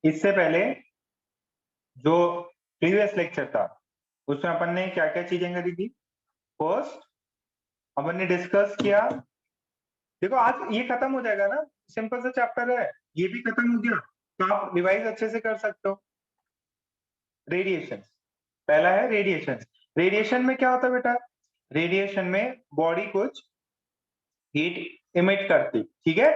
इससे पहले जो प्रीवियस लेक्चर था उसमें अपन ने क्या क्या चीजें करी थी। फर्स्ट अपन ने डिस्कस किया, देखो आज ये खत्म हो जाएगा ना, सिंपल सा चैप्टर है, ये भी खत्म हो गया तो आप रिवाइज अच्छे से कर सकते हो। रेडिएशन, पहला है रेडिएशन। रेडिएशन में क्या होता है बेटा, रेडिएशन में बॉडी कुछ हीट इमिट करती, ठीक है,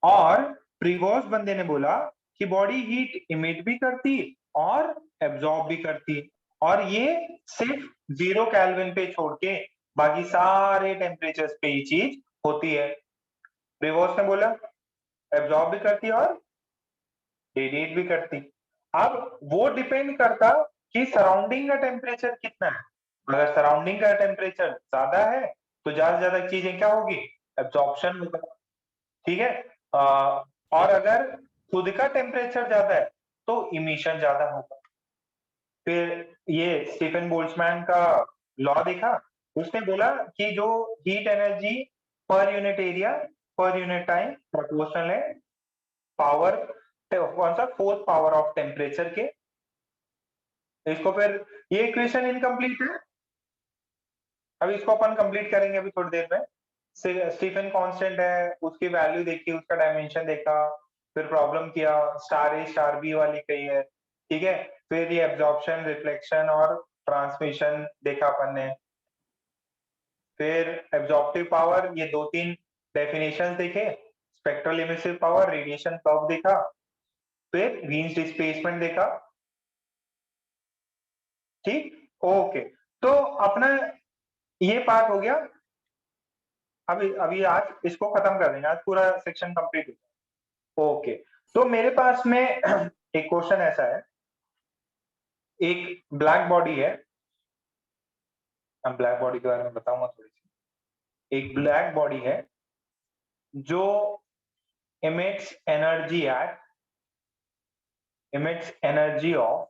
और प्रीवोस बंदे ने बोला कि बॉडी हीट इमिट भी करती और एब्जॉर्ब भी करती, और ये सिर्फ 0 केल्विन पे छोड़ के बाकी सारे टेम्परेचर्स पे ये चीज होती है। प्रीवोस ने बोला एब्जॉर्ब भी करती और रेडिएट भी करती। अब वो डिपेंड करता कि सराउंडिंग का टेम्परेचर कितना है। अगर सराउंडिंग का टेम्परेचर ज्यादा है तो ज्यादा से ज्यादा चीजें क्या होगी, एब्जॉर्प्शन होगा, ठीक है। और अगर खुद का टेम्परेचर ज्यादा है तो इमिशन ज्यादा होगा। फिर ये स्टीफन बोल्ट्जमैन का लॉ देखा, उसने बोला कि जो heat energy per unit area per unit time proportional है पावर, कौन सा, फोर्थ पावर ऑफ टेम्परेचर के। इसको फिर, ये इक्वेशन इनकम्प्लीट है, अभी इसको अपन कंप्लीट करेंगे अभी थोड़ी देर में। स्टीफन कांस्टेंट है, उसकी वैल्यू देखी, उसका डायमेंशन देखा, फिर प्रॉब्लम किया, स्टार ए स्टार बी वाली कही है, ठीक है। फिर ये एब्जॉर्प्शन, रिफ्लेक्शन और ट्रांसमिशन देखा अपन ने। फिर एब्जॉर्प्टिव पावर, ये 2-3 डेफिनेशंस देखे, spectral emissive power, radiation curve देखा, फिर वीन्स डिस्प्लेसमेंट देखा, ठीक ओके। तो अपना ये पार्ट हो गया, अभी अभी आज इसको खत्म कर देंगे, आज पूरा सेक्शन कंप्लीट हो गया। ओके, तो मेरे पास में एक क्वेश्चन ऐसा है, एक ब्लैक बॉडी है, हम ब्लैक बॉडी के बारे में बताऊंगा थोड़ी सी। एक ब्लैक बॉडी है जो emits energy of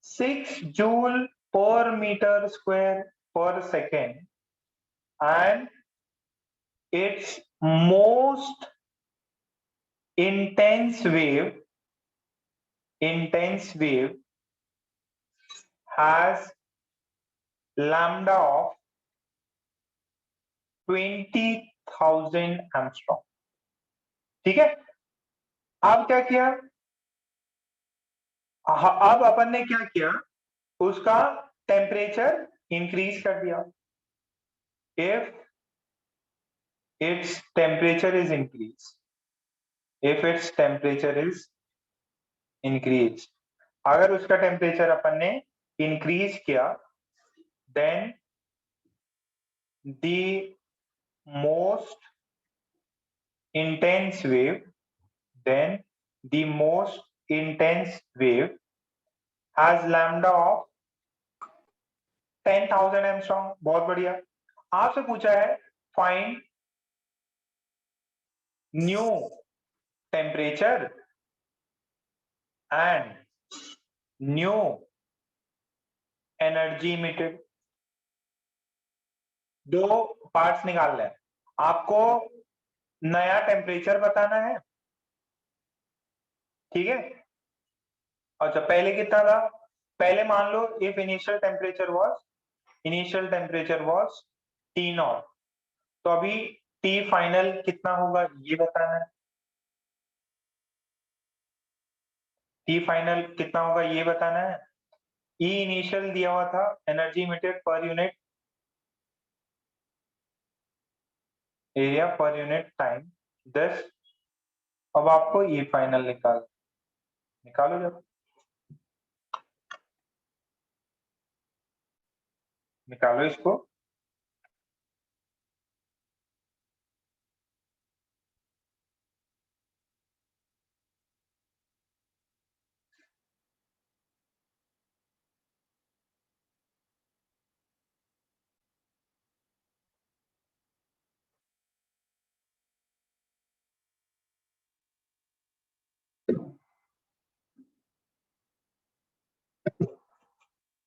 6 joule per meter square per second, and its most intense wave has lambda of 20,000 angstrom, ठीक है। अब क्या किया, अब अपन ने क्या किया, उसका टेम्परेचर इंक्रीज कर दिया। If its temperature is increased, if its temperature is increased, अगर उसका टेम्परेचर अपन ने इंक्रीज किया, then the most intense wave has lambda of 10,000 angstrom. बहुत बढ़िया। आपसे पूछा है find new temperature and new energy emitted, दो पार्ट्स निकालना है आपको। नया टेम्परेचर बताना है, ठीक है। अच्छा, पहले कितना था, पहले मान लो if initial temperature was T naught, तो अभी टी फाइनल कितना होगा ये बताना है। टी फाइनल कितना होगा ये बताना है। ई इनिशियल दिया हुआ था, energy emitted per unit area per unit time 10। अब आपको ई फाइनल निकालो जब, निकालो इसको।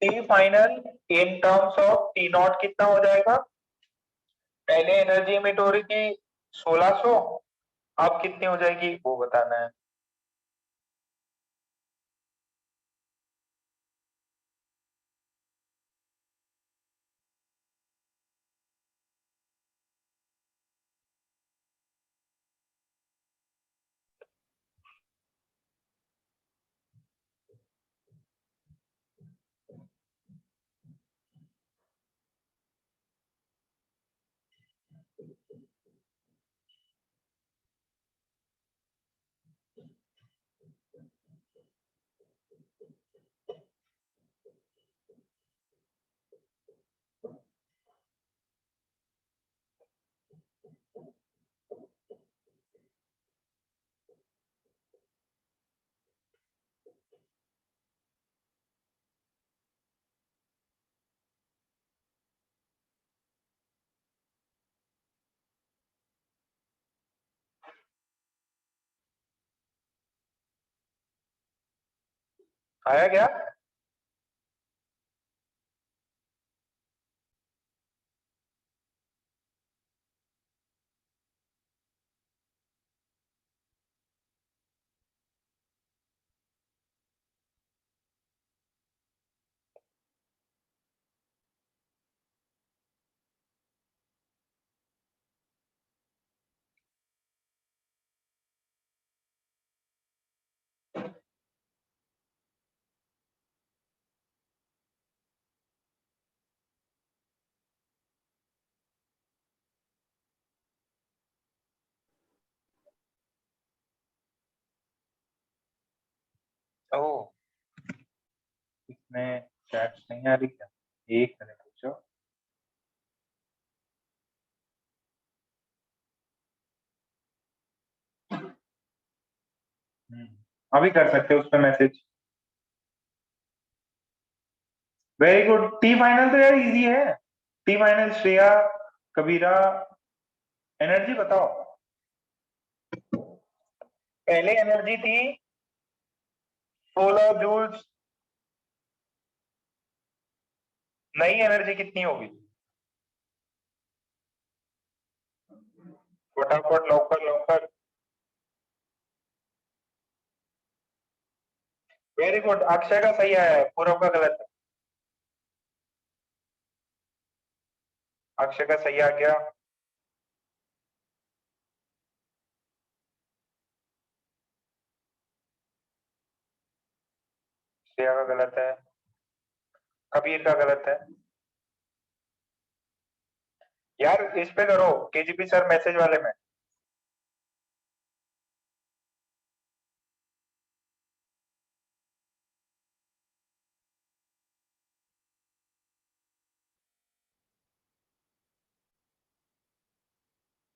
T final in terms of T not कितना हो जाएगा, पहले एनर्जी इमिट हो रही थी 1600, अब कितनी हो जाएगी वो बताना है। आया क्या? ओह, इसमें चैट नहीं आ रही क्या? एक मिनट रुको। अभी कर सकते हो उस पर message. Very good. T final तो यार इजी है। टी फाइनल श्रेया, कबीरा, एनर्जी बताओ। पहले एनर्जी थी 16 जूल्स। नई एनर्जी कितनी होगी? फटाफट लौकर लौकर। वेरी गुड, अक्षय का सही आया है, पूरव का गलत है। अक्षय का सही आ गया। श्रेया का गलत है। कबीर का गलत है। यार इस पे करो, केजीपी सर मैसेज वाले में।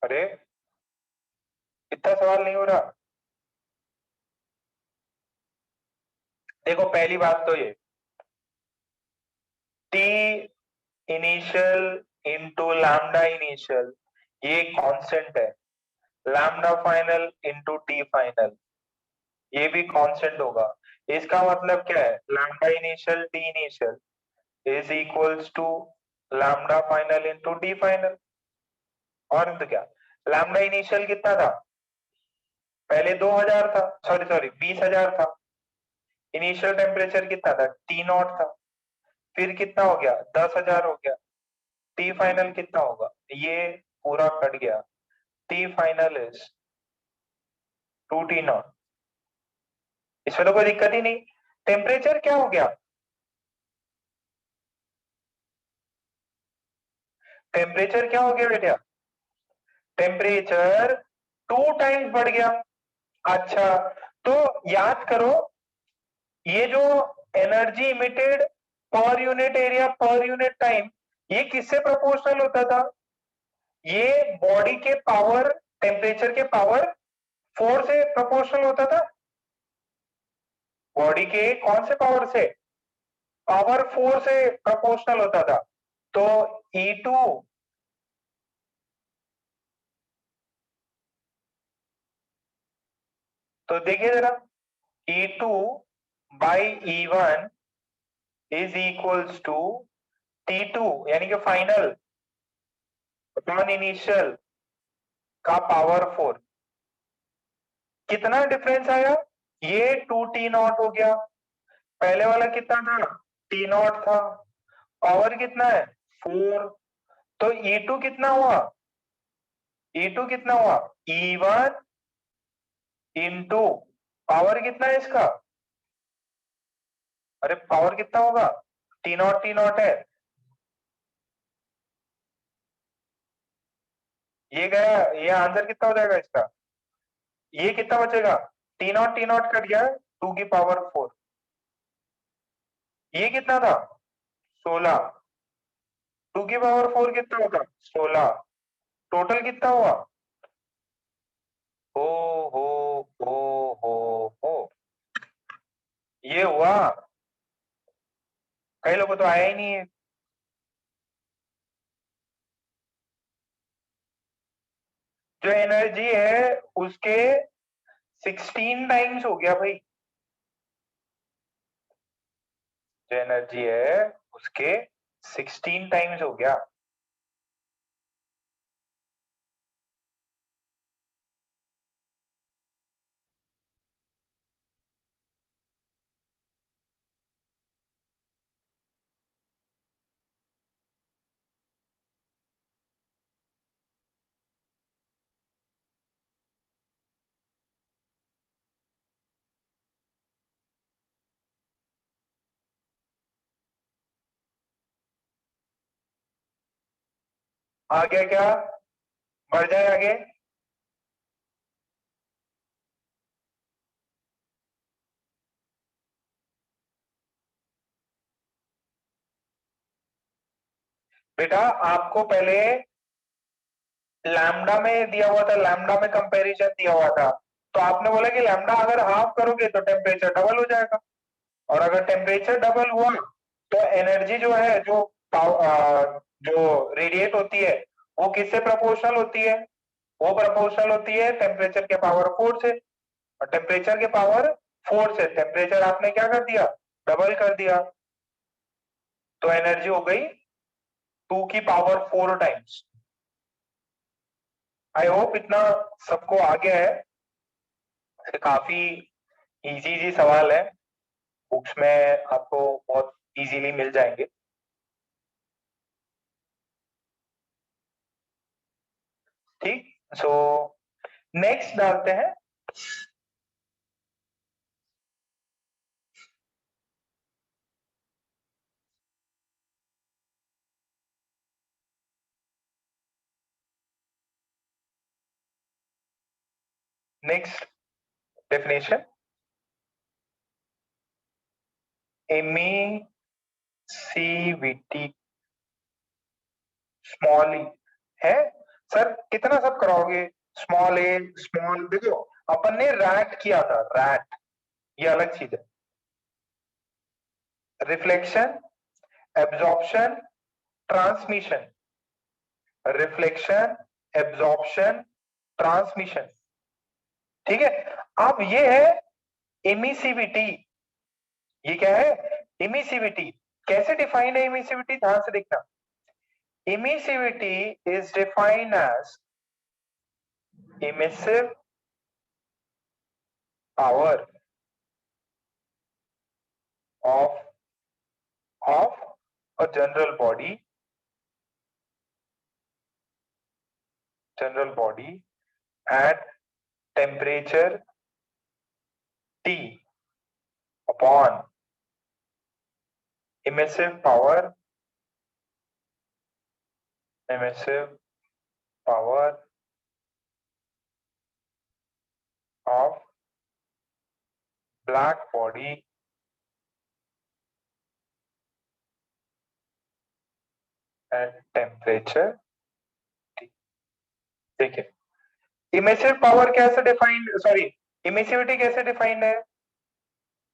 अरे इतना सवाल नहीं हो रहा। देखो पहली बात तो ये T initial into lambda initial, ये कांस्टेंट है। Lambda final into T final, ये भी कांस्टेंट होगा। इसका मतलब क्या है? Lambda initial T initial is equals to lambda final into T final. और तो क्या, लैम्डा इनिशियल कितना था? पहले 2000 था, सॉरी सॉरी 20,000 था। इनिशियल टेम्परेचर कितना था? टी नॉट था। फिर कितना हो गया? 10,000 हो गया। टी फाइनल कितना होगा? ये पूरा कट गया। T final is 2T0। इसमें तो कोई दिक्कत ही नहीं। टेम्परेचर क्या हो गया? टेम्परेचर क्या हो गया बेटा? टेम्परेचर 2 टाइम्स बढ़ गया। अच्छा, तो याद करो, ये जो energy emitted per unit area per unit time, ये किससे प्रोपोर्शनल होता था? ये बॉडी के पावर, टेम्परेचर के पावर 4 से प्रोपोर्शनल होता था। बॉडी के कौन से पावर से? पावर 4 से प्रोपोर्शनल होता था। तो E2, तो देखिए जरा, E2 by E1 is equals to T2 यानी कि फाइनल अपॉन इनिशियल का पावर 4। कितना डिफरेंस आया? ये 2T0 हो गया। पहले वाला कितना था? T0 था। पावर कितना है? 4। तो E2 कितना हुआ? E2 कितना हुआ? E1 इंटू पावर कितना है इसका? अरे पावर कितना होगा? T0 T0 है। ये गया, ये आंसर कितना हो जाएगा इसका, ये कितना बचेगा, टी नॉट कट गया 2 की पावर 4, ये कितना था 16, 2 की पावर 4 कितना होगा 16, टोटल कितना हुआ, ओ हो हो हो हो, ये हुआ, कई लोगों को तो आया ही नहीं है। जो एनर्जी है उसके 16 टाइम्स हो गया भाई, जो एनर्जी है उसके 16 टाइम्स हो गया। आ गया क्या, बढ़ जाए आगे, बेटा आपको पहले लैम्डा में दिया हुआ था, लैम्डा में कंपैरिजन दिया हुआ था, तो आपने बोला कि लैम्डा अगर हाफ करोगे तो टेम्परेचर डबल हो जाएगा, और अगर टेम्परेचर डबल हुआ तो एनर्जी जो है, जो रेडिएट होती है वो किससे प्रोपोर्शनल होती है, वो प्रोपोर्शनल होती है टेम्परेचर के पावर 4 से, और टेम्परेचर के पावर 4 से टेम्परेचर आपने क्या कर दिया, डबल कर दिया, तो एनर्जी हो गई 2 की पावर 4 टाइम्स। आई होप इतना सबको आ गया है, काफी इजी इजी सवाल है, बुक्स में आपको बहुत इजीली मिल जाएंगे। ठीक, सो नेक्स्ट डालते हैं, नेक्स्ट डेफिनेशन, एमिसिविटी स्मॉल ई है, सर कितना सब कराओगे, स्मॉल ए स्मॉल, देखो अपन ने रैट किया था, रैट ये अलग चीज है, reflection, absorption, transmission, reflection, absorption, transmission, ठीक है। अब ये है एमिसिविटी, ये क्या है एमिसिविटी, कैसे डिफाइन है एमिसिविटी, ध्यान से देखना, emissivity is defined as emissive power of of a general body at temperature T upon emissive power of black body at temperature T। देखिए इमिसिव पावर कैसे डिफाइंड, सॉरी इमिसिविटी कैसे defined है,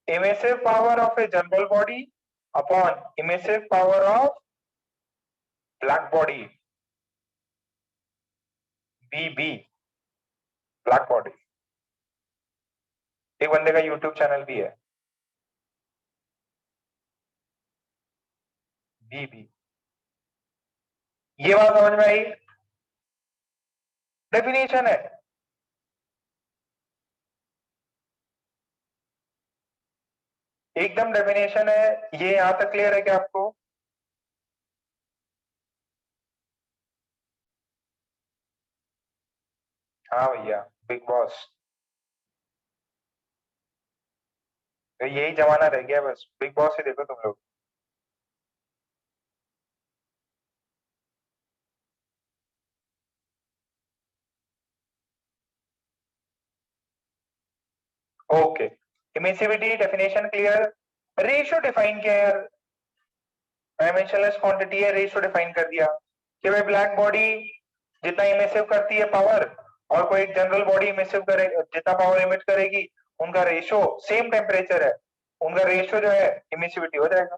emissive power of a general body upon emissive power of black body, BB, black body. एक बंदे का YouTube channel भी है, BB, ये बात समझ में आई, डेफिनेशन है, एकदम डेफिनेशन है, ये यहां तक क्लियर है क्या आपको, हाँ भैया, बिग बॉस, तो यही जमाना रह गया, बस बिग बॉस ही देखो तुम लोग। Okay, emissivity definition clear. Ratio define किया यार, डायमेंशनलेस क्वांटिटी है, रेशियो डिफाइन कर दिया कि भाई ब्लैक बॉडी जितना इमिसिव करती है पावर और कोई जनरल बॉडी इमिसिव करे जितना पावर इमिट करेगी, उनका रेशियो सेम टेम्परेचर है, उनका रेशियो जो है इमिसिविटी हो जाएगा।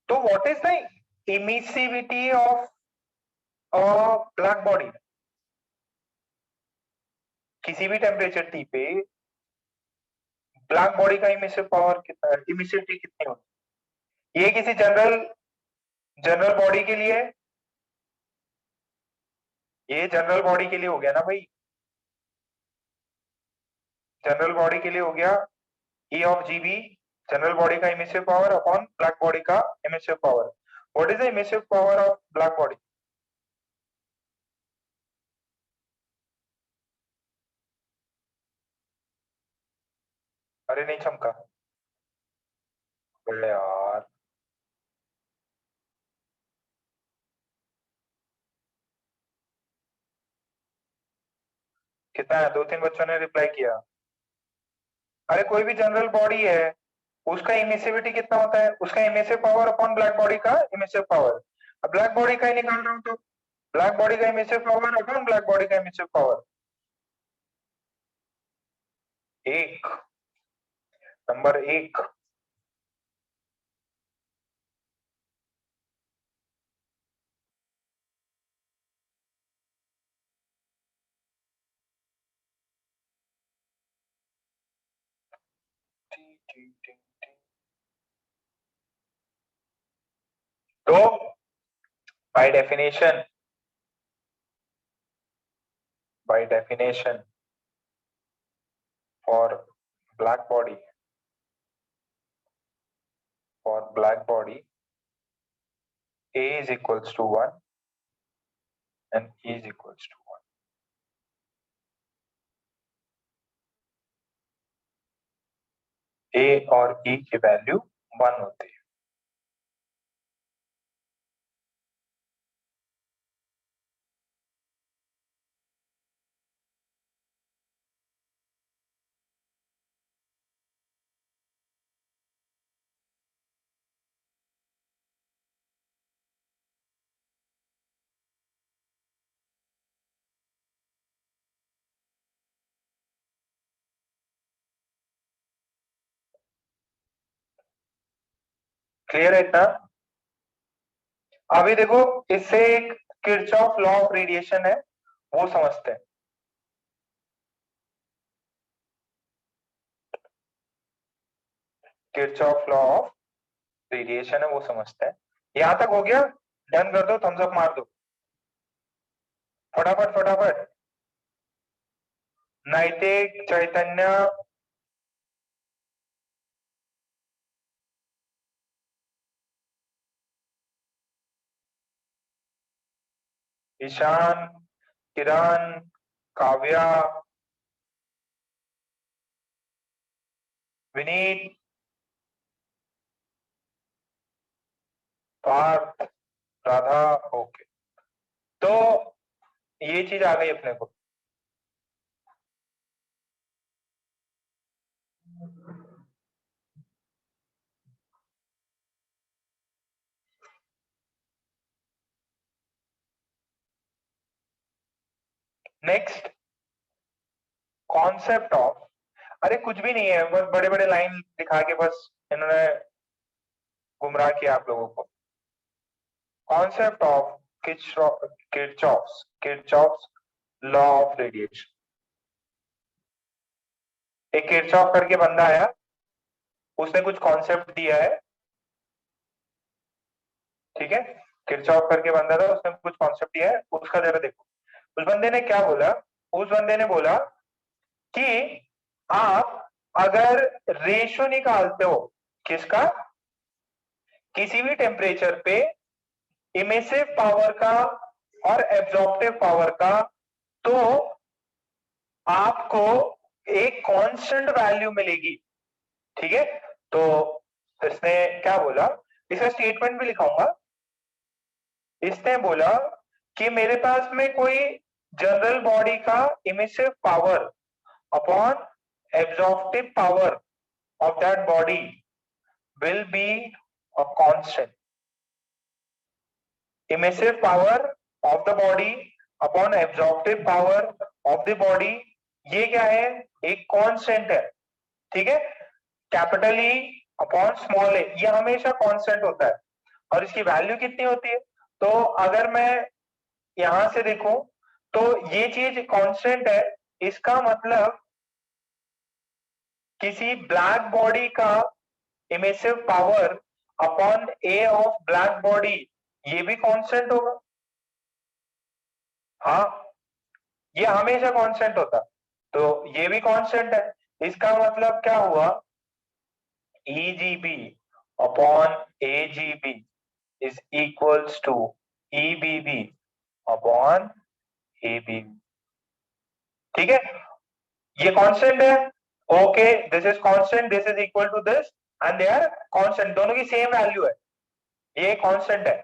तो what is the emissivity of black body? किसी भी टेम्परेचर टी पे ब्लैक बॉडी का इमिसिव पावर कितना है, इमिसिविटी कितनी होगी? ये किसी जनरल जनरल बॉडी के लिए, ये जनरल बॉडी के लिए हो गया ना भाई, जनरल बॉडी के लिए हो गया E of GB, general body का emissive power upon black body का emissive power. What is the emissive power of black body? अरे नहीं चमका बोले यार, कितना है? 2-3 बच्चों ने रिप्लाई किया। अरे कोई भी जनरल बॉडी है, उसका इमिसिविटी कितना होता है? उसका emissive power upon black body का इमिसिव पावर। अब ब्लैक बॉडी का ही निकाल रहा हूं, तो ब्लैक बॉडी का emissive power upon black body का इमिसिव पावर 1, नंबर 1। तो by definition for black body A is equals to 1 and E is equals to 1. A और E की वैल्यू 1 होती है। क्लियर है इतना? अभी देखो, इससे एक किरचॉफ लॉ ऑफ रेडिएशन है, वो समझते हैं। किरचॉफ लॉ ऑफ रेडिएशन है, वो समझते हैं। यहां तक हो गया? डन कर दो, थम्स अप मार दो फटाफट फटाफट। नैतिक, चैतन्य, ईशान, किरण, काव्या, विनीत, पार्थ, राधा। ओके, तो ये चीज आ गई अपने को। नेक्स्ट, कॉन्सेप्ट ऑफ, अरे कुछ भी नहीं है, बस बड़े बड़े लाइन दिखा के बस इन्होंने गुमराह किया आप लोगों को। Concept of Kirchhoff's law of radiation. एक किरचॉफ करके बंदा आया, उसने कुछ कॉन्सेप्ट दिया है, ठीक है? किरचॉफ करके बंदा था, उसने कुछ कॉन्सेप्ट दिया है, उसका जरा देखो। उस बंदे ने क्या बोला? उस बंदे ने बोला कि आप अगर रेशो निकालते हो, किसका? किसी भी टेम्परेचर पे इमिसिव पावर का और एब्जॉर्प्टिव पावर का, तो आपको एक कांस्टेंट वैल्यू मिलेगी, ठीक है? तो इसने क्या बोला, इसका स्टेटमेंट भी लिखाऊंगा। इसने बोला कि मेरे पास में कोई जनरल बॉडी का emissive power upon absorptive power of that body will be a constant. Emissive power of the body upon absorptive power of the body, ये क्या है? एक कांस्टेंट है, ठीक है। कैपिटल ई अपॉन स्मॉल ए, ये हमेशा कांस्टेंट होता है और इसकी वैल्यू कितनी होती है? तो अगर मैं यहां से देखूं तो ये चीज कांस्टेंट है, इसका मतलब किसी ब्लैक बॉडी का emissive power upon A of black body, ये भी कांस्टेंट होगा। हाँ, ये हमेशा कांस्टेंट होता, तो ये भी कांस्टेंट है। इसका मतलब क्या हुआ? EGB upon AGB is equals to EBB upon ABB, ठीक है। ये कांस्टेंट है, okay, this is constant, this is equal to this and they are constant, दोनों की सेम वैल्यू है, ये कांस्टेंट है।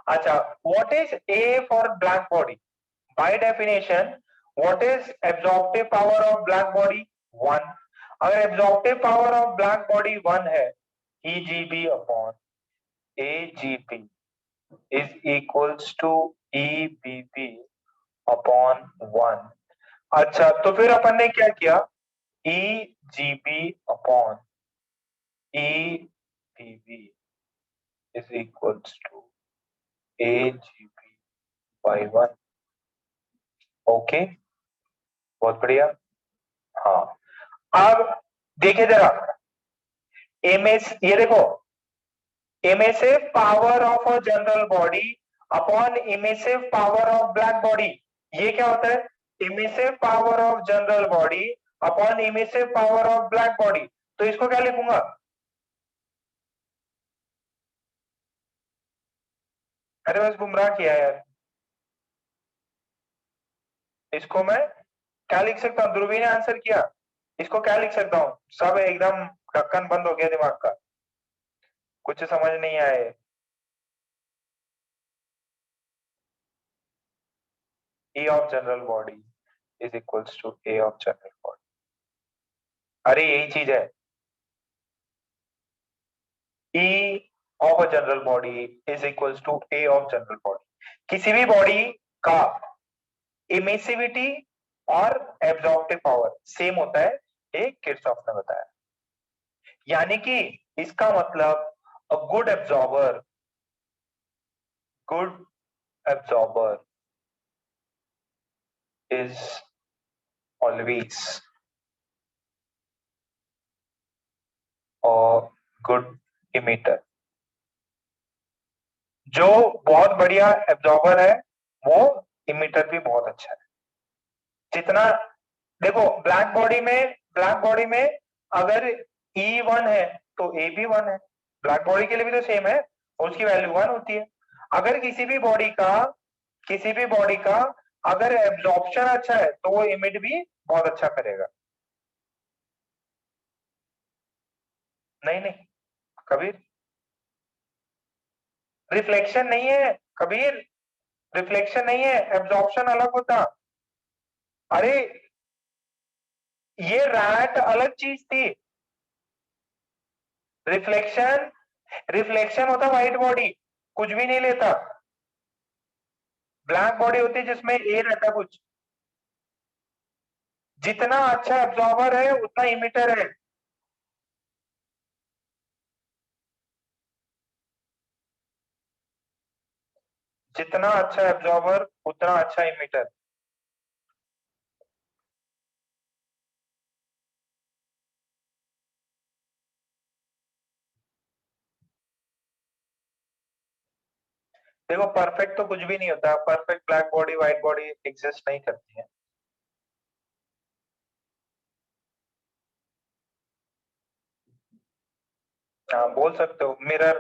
अच्छा, what is A for black body? By definition what is absorptive power of black body? 1। अगर absorptive power of black body 1 है, EGB upon AGB is equals to EBB upon 1। अच्छा, तो फिर अपन ने क्या किया? EGB upon EBB is equals to AGB by 1। Okay, बहुत बढ़िया। हाँ, अब देखिए जरा, ये देखो, emissive power of a general body upon emissive power of black body, ये क्या होता है? emissive power of general body upon emissive power of black body, तो इसको क्या लिखूंगा? अरे बस गुमराह किया यार, इसको मैं क्या लिख सकता हूँ? ध्रुवी ने आंसर किया, इसको क्या लिख सकता हूँ? सब एकदम ढक्कन बंद हो गया दिमाग का, कुछ समझ नहीं आए। E of general body is equals to A of general body, अरे यही चीज है। E of a general body is equals to A of general body, किसी भी बॉडी का इमिसिविटी और एब्जॉर्प्टिव पावर सेम होता है, एक किरचॉफ ने बताया। यानी कि इसका मतलब a good absorber is always a good emitter. जो बहुत बढ़िया एब्जॉर्बर है वो इमिटर भी बहुत अच्छा है। जितना देखो, ब्लैक बॉडी में अगर E1 है तो A भी 1 है, ब्लैक बॉडी के लिए भी तो सेम है, उसकी वैल्यू 1 होती है। अगर किसी भी बॉडी का अगर एब्जॉर्प्शन अच्छा है तो वो इमिट भी बहुत अच्छा करेगा। नहीं नहीं कबीर, रिफ्लेक्शन नहीं है कबीर, रिफ्लेक्शन नहीं है, एब्जॉर्प्शन अलग होता। अरे ये रैट अलग चीज थी। रिफ्लेक्शन रिफ्लेक्शन होता व्हाइट बॉडी, कुछ भी नहीं लेता। ब्लैक बॉडी होती है जिसमें ए रहता कुछ। जितना अच्छा एब्जॉर्बर है उतना इमिटर है। जितना अच्छा एब्जॉर्बर उतना अच्छा इमिटर। देखो, परफेक्ट तो कुछ भी नहीं होता, perfect black body white body exist नहीं करती है। हाँ, बोल सकते हो mirror.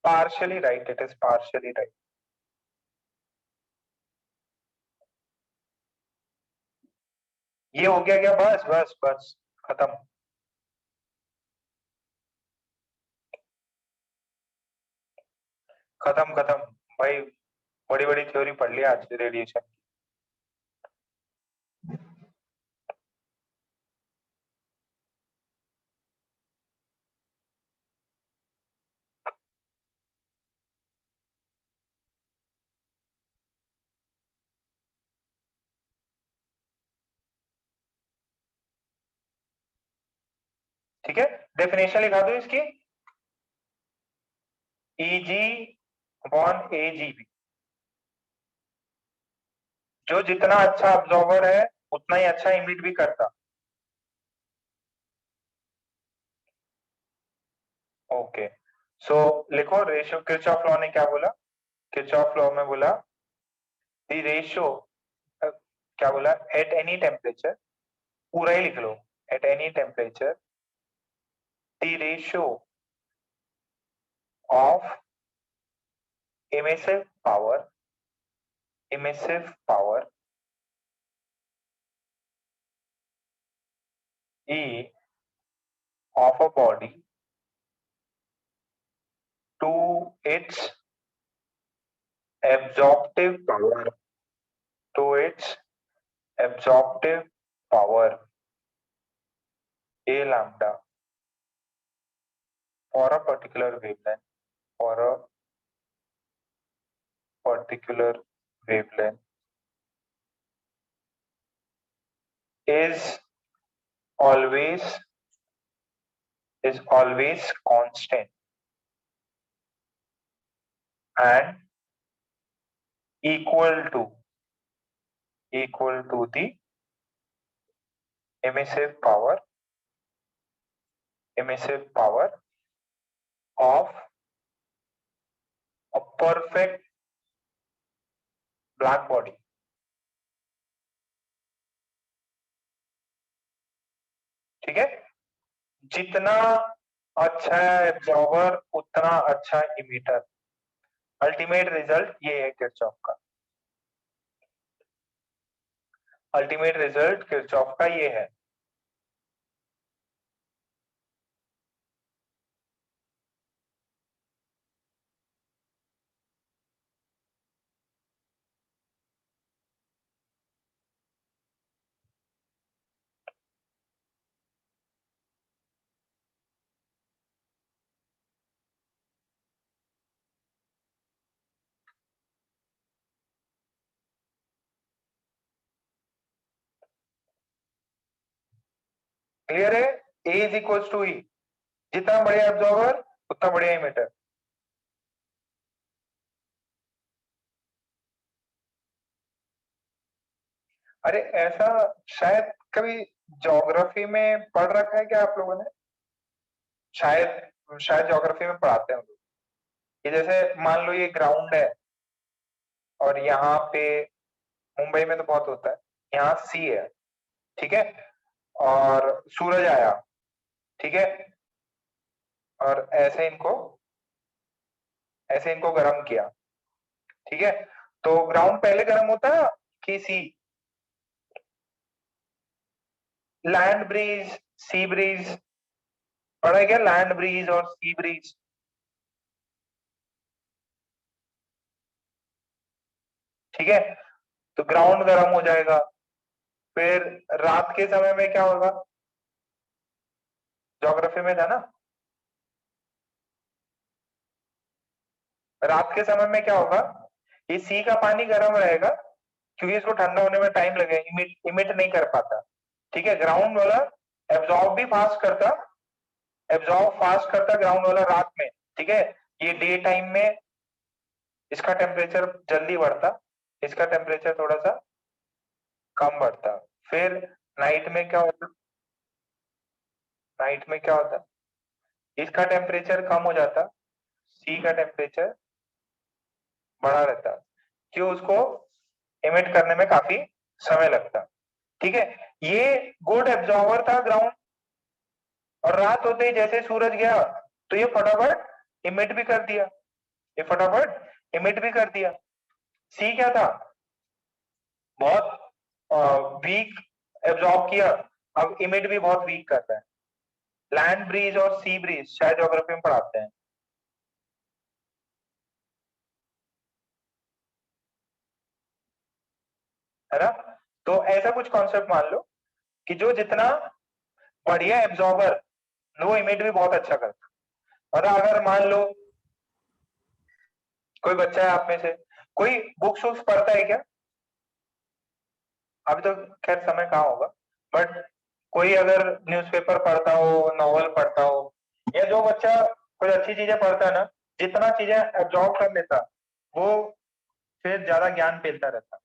Partially right, it is partially right. ये हो गया क्या? बस बस बस, खत्म। खत्म खत्म भाई, बड़ी बड़ी थ्योरी पढ़ लिया आज रेडिएशन। ठीक है, डेफिनेशन लिखा दो इसकी, Eg अपॉन Agb, जो जितना अच्छा ऑब्जॉर्वर है उतना ही अच्छा इमिट भी करता। ओके, सो लिखो रेशियो, किरचॉफ लॉ ने क्या बोला, किरचॉफ लॉ में बोला द रेशियो, क्या बोला, एट एनी टेम्परेचर, पूरा ही लिख लो, at any temperature the ratio of emissive power E of a body to its absorptive power, to its absorptive power A lambda for a particular wavelength, for a particular wavelength is always constant and equal to the emissive power of a perfect black body। ठीक है, जितना अच्छा है absorber उतना अच्छा emitter. Ultimate result ये है Kirchhoff का, अल्टीमेट रिजल्ट किरचॉफ का ये है। क्लियर है, A is equal to E, जितना बढ़िया एब्जॉर्बर उतना बढ़िया इमीटर। अरे ऐसा शायद कभी ज्योग्राफी में पढ़ रखा है क्या आप लोगों ने, शायद ज्योग्राफी में पढ़ाते हैं हम लोग, कि जैसे मान लो ये ग्राउंड है और यहाँ पे मुंबई में तो बहुत होता है, यहाँ सी है, ठीक है, और सूरज आया, ठीक है, और ऐसे इनको गर्म किया, ठीक है, तो ग्राउंड पहले गर्म होता है कि सी, लैंड ब्रीज, सी ब्रीज पढ़ा है क्या, लैंड ब्रीज और सी ब्रीज? ठीक है, तो ग्राउंड गर्म हो जाएगा, फिर रात के समय में क्या होगा, ज्योग्राफी में था ना, रात के समय में क्या होगा, ये सी का पानी गर्म रहेगा क्योंकि इसको ठंडा होने में टाइम लगेगा, इमिट नहीं कर पाता, ठीक है, ग्राउंड वाला एब्जॉर्ब भी फास्ट करता, ग्राउंड वाला रात में, ठीक है, ये डे टाइम में इसका टेम्परेचर जल्दी बढ़ता, इसका टेम्परेचर थोड़ा सा कम बढ़ता, फिर नाइट में क्या होता, इसका टेम्परेचर कम हो जाता, सी का टेम्परेचर बढ़ा रहता, क्यों, उसको इमिट करने में काफी समय लगता, ठीक है, ये गुड एब्जॉर्वर था ग्राउंड, और रात होते ही जैसे सूरज गया तो ये फटाफट इमिट भी कर दिया, सी क्या था, बहुत वीक एब्जॉर्ब किया, अब इमिट भी बहुत वीक करता है। लैंड ब्रीज और सी ब्रीज शायद ज्योग्राफी में पढ़ाते हैं, है ना, तो ऐसा कुछ कॉन्सेप्ट मान लो कि जो जितना बढ़िया एब्जॉर्बर वो इमिट भी बहुत अच्छा करता, और अगर मान लो कोई बच्चा है आप में से, कोई बुक्स वुक्स पढ़ता है क्या, अभी तो खैर समय कहाँ होगा, बट कोई अगर न्यूज़पेपर पढ़ता हो, नॉवल पढ़ता हो, या जो बच्चा कोई अच्छी चीजें पढ़ता है ना, जितना चीजें एब्जॉर्ब कर लेता, वो फिर ज्यादा ज्ञान फैलता रहता।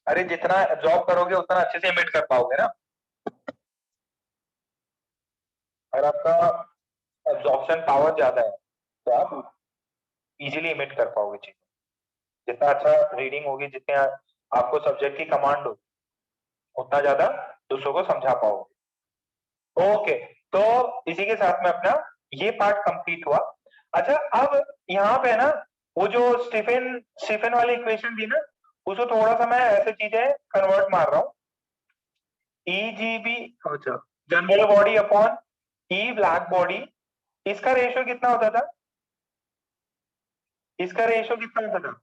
अरे जितना एब्जॉर्ब करोगे उतना अच्छे से इमिट कर पाओगे ना। और आपका एब्जॉर्प्शन पावर ज्यादा है तो आप इजीली इमिट कर पाओगे चीज। जितना अच्छा रीडिंग होगी, जितने आपको सब्जेक्ट की कमांड हो, उतना ज्यादा दूसरों को समझा पाओगे। ओके, तो इसी के साथ में अपना ये पार्ट कंप्लीट हुआ। अच्छा, अब यहाँ पे ना वो जो स्टीफन स्टीफन वाली इक्वेशन थी ना, उसको थोड़ा सा मैं ऐसे चीजें कन्वर्ट मार रहा हूँ। ईजीबी, अच्छा, जनरल बॉडी अपॉन ई ब्लैक बॉडी, इसका रेशियो कितना होता था? इसका रेशियो कितना होता था?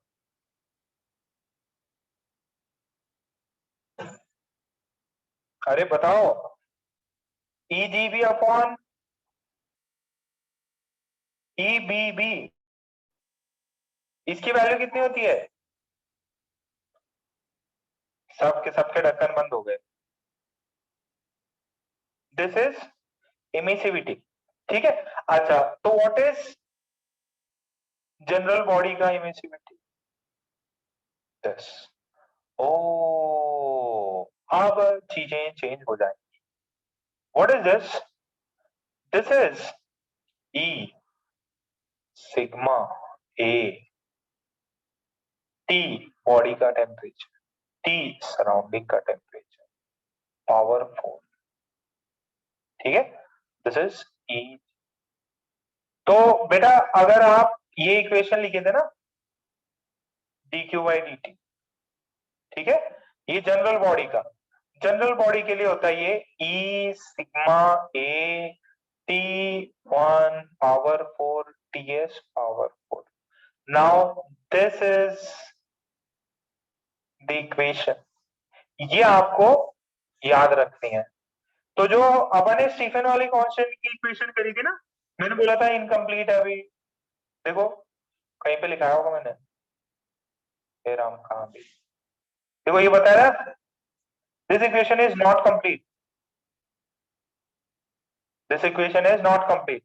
अरे बताओ। ईजीबी अपॉन ईबीबी, इसकी वैल्यू कितनी होती है? सबके सबके ढक्कन बंद हो गए। दिस इज इमिसिविटी, ठीक है। अच्छा, तो व्हाट इज जनरल बॉडी का इमिसिविटी? दिस। ओ, अब चीजें चेंज हो जाएंगी। What is this? This is E sigma A T body का टेम्परेचर, टी सराउंडिंग का टेम्परेचर, पावर 4, ठीक है। दिस इज ई। तो बेटा अगर आप ये इक्वेशन लिखे थे ना, D Q by D T, ठीक है, ये जनरल बॉडी के लिए होता है ये ई sigma A T 1 power 4 T S power 4। Now this is the equation, ये आपको याद रखनी है। तो जो अपन ने स्टीफन वाली कांस्टेंट की इक्वेशन करी थी ना, मैंने बोला था इनकम्प्लीट है अभी, देखो कहीं पे लिखा होगा मैंने, हे राम कहां भी, देखो ये बताया ना, this equation is not complete, this equation is not complete.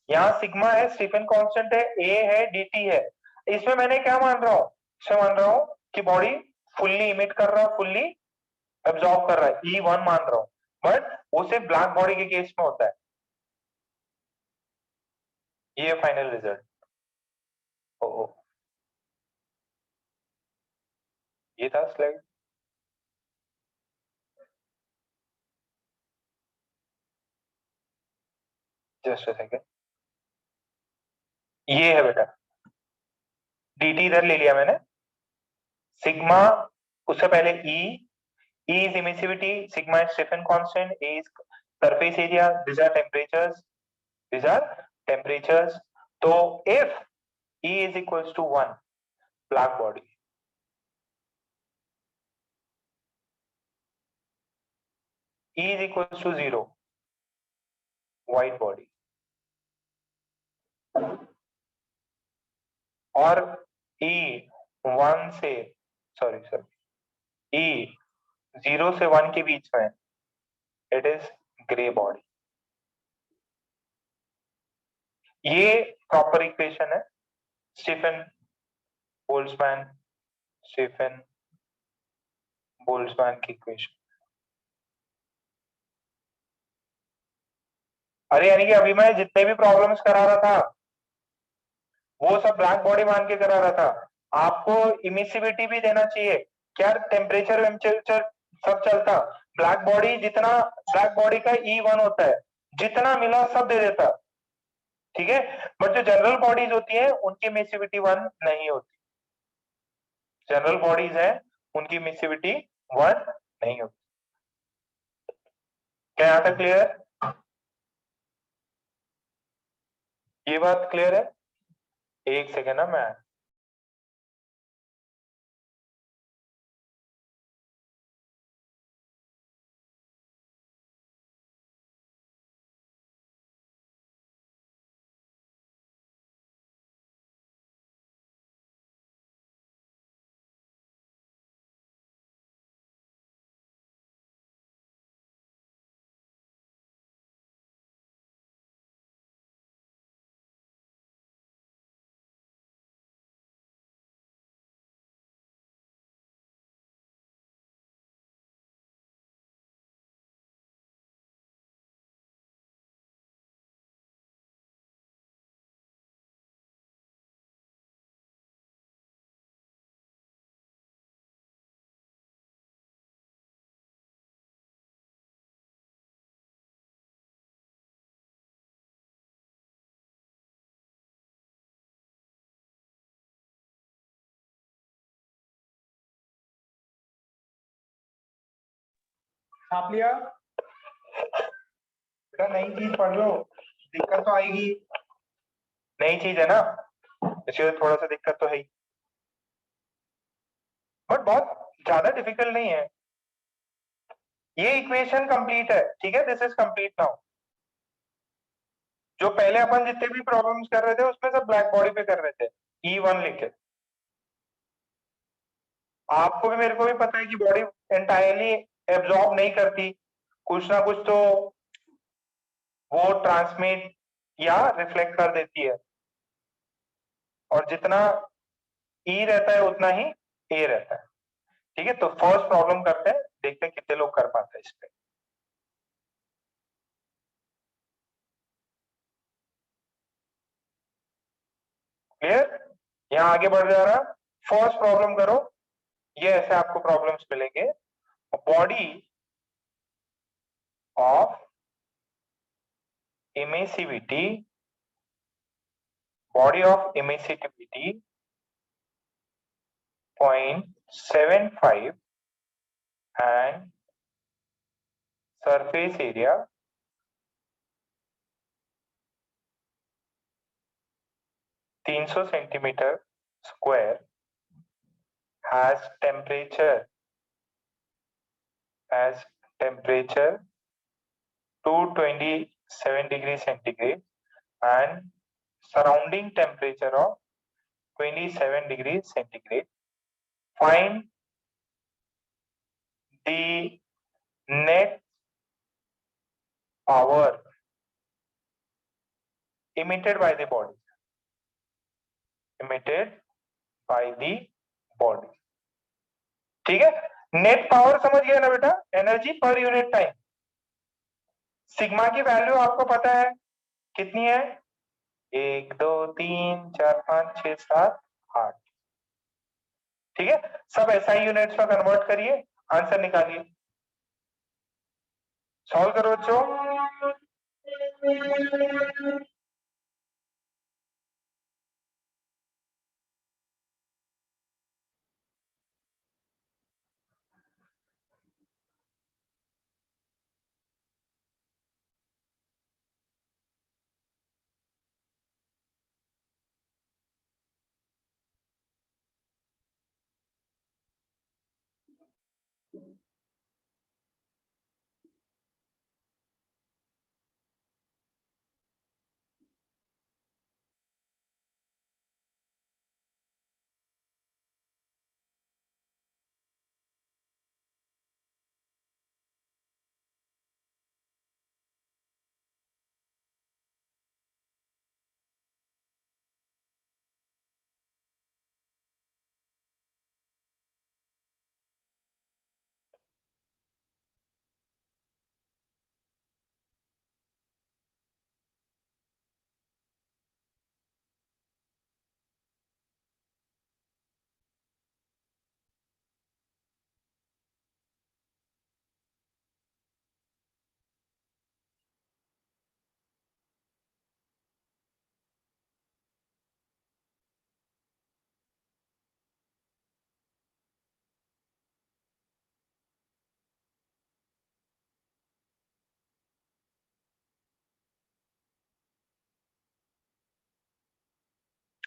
यहाँ सिग्मा है, स्टीफन कांस्टेंट है, ए है, डीटी है। इसमें मैंने क्या मान रहा हूँ? इसमें मान रहा हूँ कि बॉडी फुल्ली इमिट कर रहा है, फुल्ली एब्जॉर्ब कर रहा है, E1 मान रहा हूँ। बट वो सिर्फ ब्लैक बॉडी के केस में होता है। ये फाइनल रिजल्ट। ओ, ये था स्लाइड। जस्ट अ सेकंड, ये है बेटा, डीटी इधर ले लिया मैंने, सिग्मा उससे पहले ई, E is emissivity, sigma is Stephan constant, A is surface area, these are temperatures, these are temperatures. So if E is equals to 1, black body, E is equals to 0, white body, और E 1 से, sorry, E 0 से 1 के बीच में, it is grey body. ये proper equation है Stefan Boltzmann Stefan Boltzmann की equation. अरे यानी कि अभी मैं जितने भी प्रॉब्लम्स करा रहा था वो सब ब्लैक बॉडी मान के करा रहा था। आपको इमिसिविटी भी देना चाहिए, क्या टेम्परेचर वेम्परेचर सब चलता, ब्लैक बॉडी जितना, ब्लैक बॉडी का E1 होता है, जितना मिला सब दे देता, ठीक है। बट जो जनरल बॉडीज होती है उनकी इमिसिविटी 1 नहीं होती, जनरल बॉडीज है उनकी इमिसिविटी 1 नहीं होती। क्या यहाँ तक क्लियर है? ये बात क्लियर है? एक सेकेंड ना, मैं छाप लिया बेटा, नई चीज पढ़ लो, दिक्कत तो आएगी, नई चीज है ना, इसलिए थोड़ा सा दिक्कत तो है ही, बट बहुत ज्यादा डिफिकल्ट नहीं है। ये इक्वेशन कंप्लीट है, ठीक है, दिस इज कंप्लीट नाउ। जो पहले अपन जितने भी प्रॉब्लम्स कर रहे थे उसमें सब ब्लैक बॉडी पे कर रहे थे, E1 लिख के। आपको भी मेरे को भी पता है कि बॉडी एंटायरली एब्जॉर्ब नहीं करती, कुछ ना कुछ तो वो ट्रांसमिट या रिफ्लेक्ट कर देती है, और जितना ई रहता है उतना ही ए रहता है, ठीक है। तो फर्स्ट प्रॉब्लम करते हैं, देखते हैं कितने लोग कर पाते हैं इस पे। क्लियर, यहाँ आगे बढ़ जा रहा, फर्स्ट प्रॉब्लम करो, ये ऐसे आपको प्रॉब्लम्स मिलेंगे। Body of emissivity, body of emissivity 0.75 and surface area 300 centimeter square has temperature 227 degrees centigrade and surrounding temperature of 27 degrees centigrade. Find the net power emitted by the body. ठीक है, net power समझ गया ना बेटा, energy per unit time. Sigma की value आपको पता है कितनी है, 1 2 3 4 5 6 7 8, ठीक है। सब SI यूनिट्स में कन्वर्ट करिए, आंसर निकालिए, सॉल्व करो बच्चों।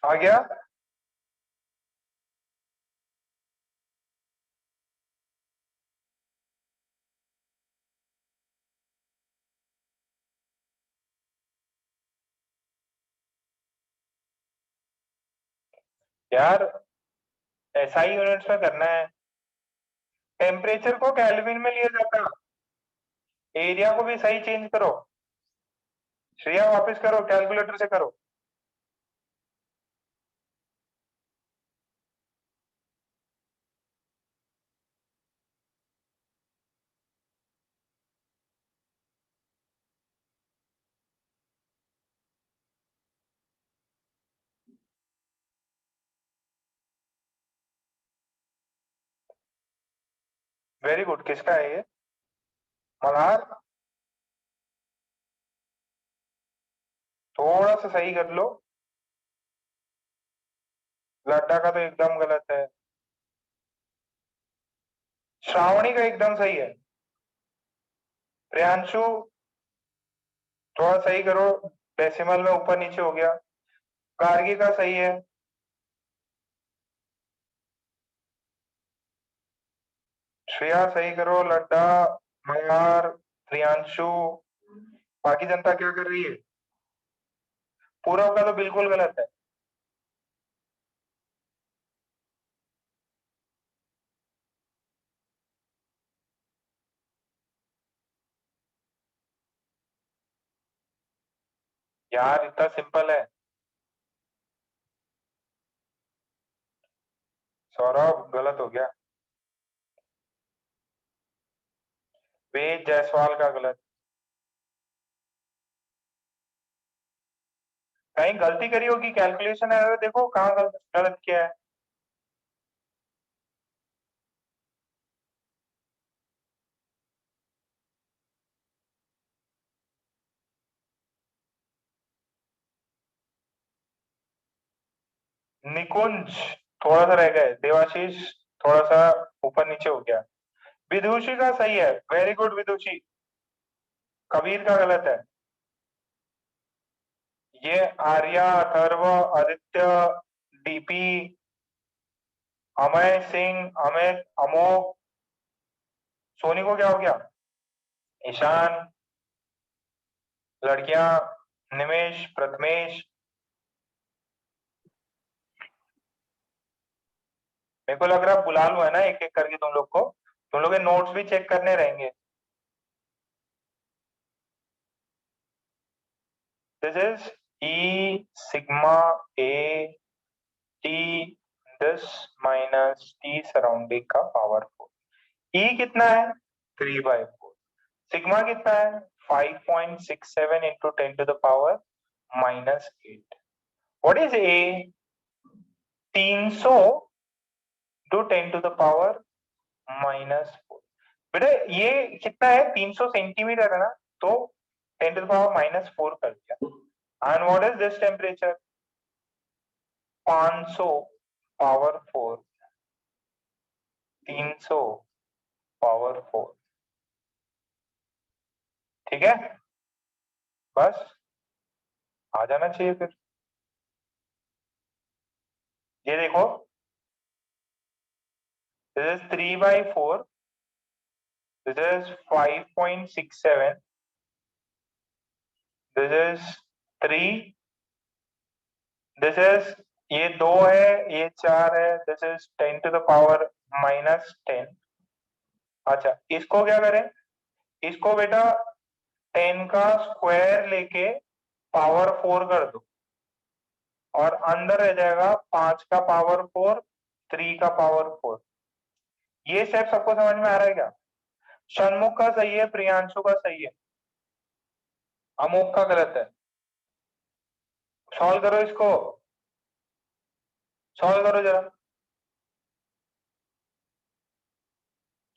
आ गया, यार SI यूनिट्स में करना है, टेम्परेचर को केल्विन में लिया जाता, एरिया को भी सही चेंज करो, श्रेया वापस करो, कैलकुलेटर से करो। वेरी गुड, किसका है ये, मल्हार, थोड़ा सा सही कर लो, लड्डा का तो एकदम गलत है, श्रावणी का एकदम सही है। प्रियांशु थोड़ा सही करो, डेसिमल में ऊपर नीचे हो गया। गार्गी का सही है। श्रेया सही करो, लड्डा, मयार, प्रियांशु। बाकी जनता क्या कर रही है? पूरव का तो बिल्कुल गलत है। यार इतना सिंपल है। सौरभ गलत हो गया। वेद जायसवाल का गलत। कहीं गलती करी होगी, कैलकुलेशन एरर देखो कहाँ गलत गलत किया है। निकुंज थोड़ा सा रह गए, देवाशीष थोड़ा सा ऊपर नीचे हो गया। विदुषी का सही है, वेरी गुड विदुषी। कबीर का गलत है। ये आर्या, अथर्व, आदित्य, डीपी, अमय सिंह, अमित, अमोक। सोनी को क्या हो गया? ईशान, लड़कियां, निमेश, प्रथमेश। मेरे को लग रहा है बुला लूं है ना एक एक करके तुम लोग को। तुम लोग के नोट्स भी चेक करने रहेंगे। This is E sigma A T this minus T surrounding का पावर 4। ई कितना है? 3/4। सिग्मा कितना है? 5.67 into 10 to the power -8। What is A? 300 to 10 to the power -4। बेटा ये कितना है? 300 सेंटीमीटर है ना, तो 10 to the power -4 कर दिया। And what is this temperature? 500 power 4, 300 power 4। ठीक है, बस आ जाना चाहिए फिर। ये देखो, this is 3/4, this is 5.67, this is 3, this is, ये 2 है, ये 4 है, this is 10 to the power -10। अच्छा इसको क्या करें? इसको बेटा 10 का स्क्वायर लेके पावर 4 कर दो, और अंदर रह जाएगा 5 का पावर 4, 3 का पावर 4। ये स्टेप सबको समझ में आ रहा है क्या? षणमुख का सही है, प्रियांशु का सही है, अमोक का गलत है। सॉल्व करो इसको, सॉल्व करो जरा।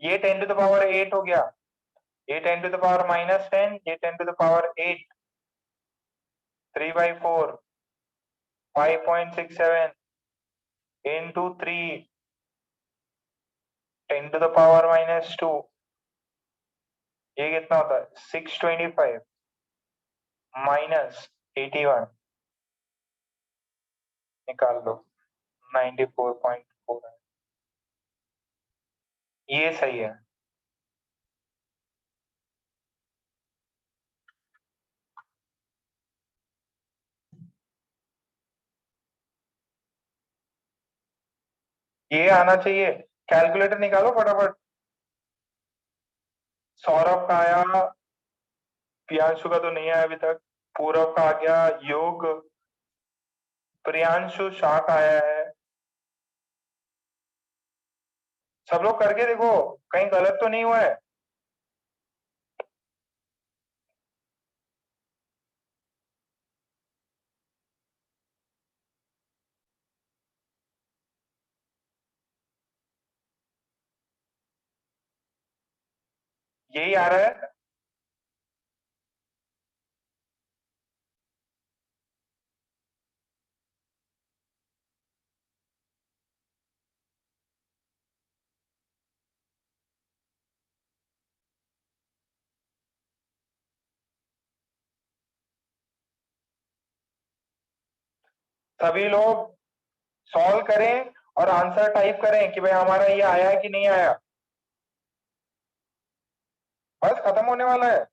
ये 10 to the power 8 हो गया, ये 10 to the power -10, ये 10 to the power 8। 3/4, 5.67 into 3, 10 to the power -2। ये कितना होता है? 625 -81। निकाल लो, 94.4 है। ये सही है। ये आना चाहिए। कैलकुलेटर निकालो फटाफट। सौरभ का आया, प्रियांशु का तो नहीं आया अभी तक। पूरव का आ गया, योग, प्रियांशु शाह का आया है। सब लोग करके देखो कहीं गलत तो नहीं हुआ है। यही आ रहा है। सभी लोग सॉल्व करें और आंसर टाइप करें कि भाई हमारा ये आया कि नहीं आया। बस खत्म होने वाला है।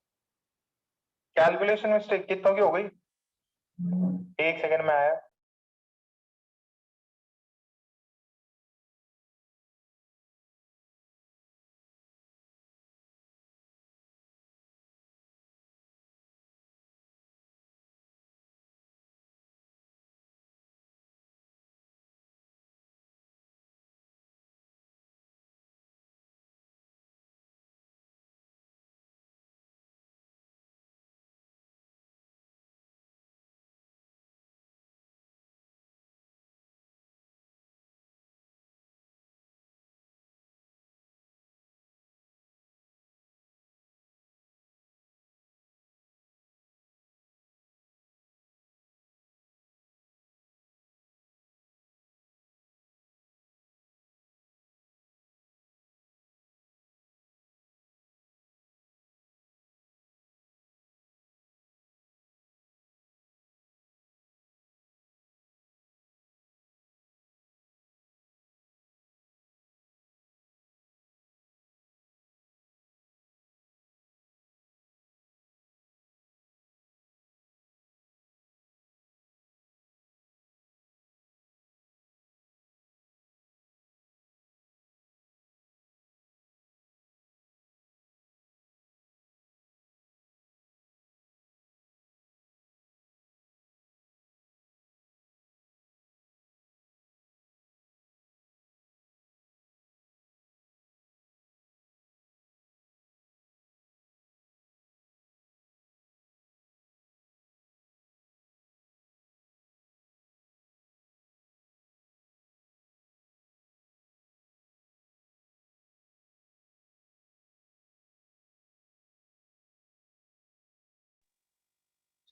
कैलकुलेशन मिस्टेक कितनों की हो गई? 1 सेकंड में आया।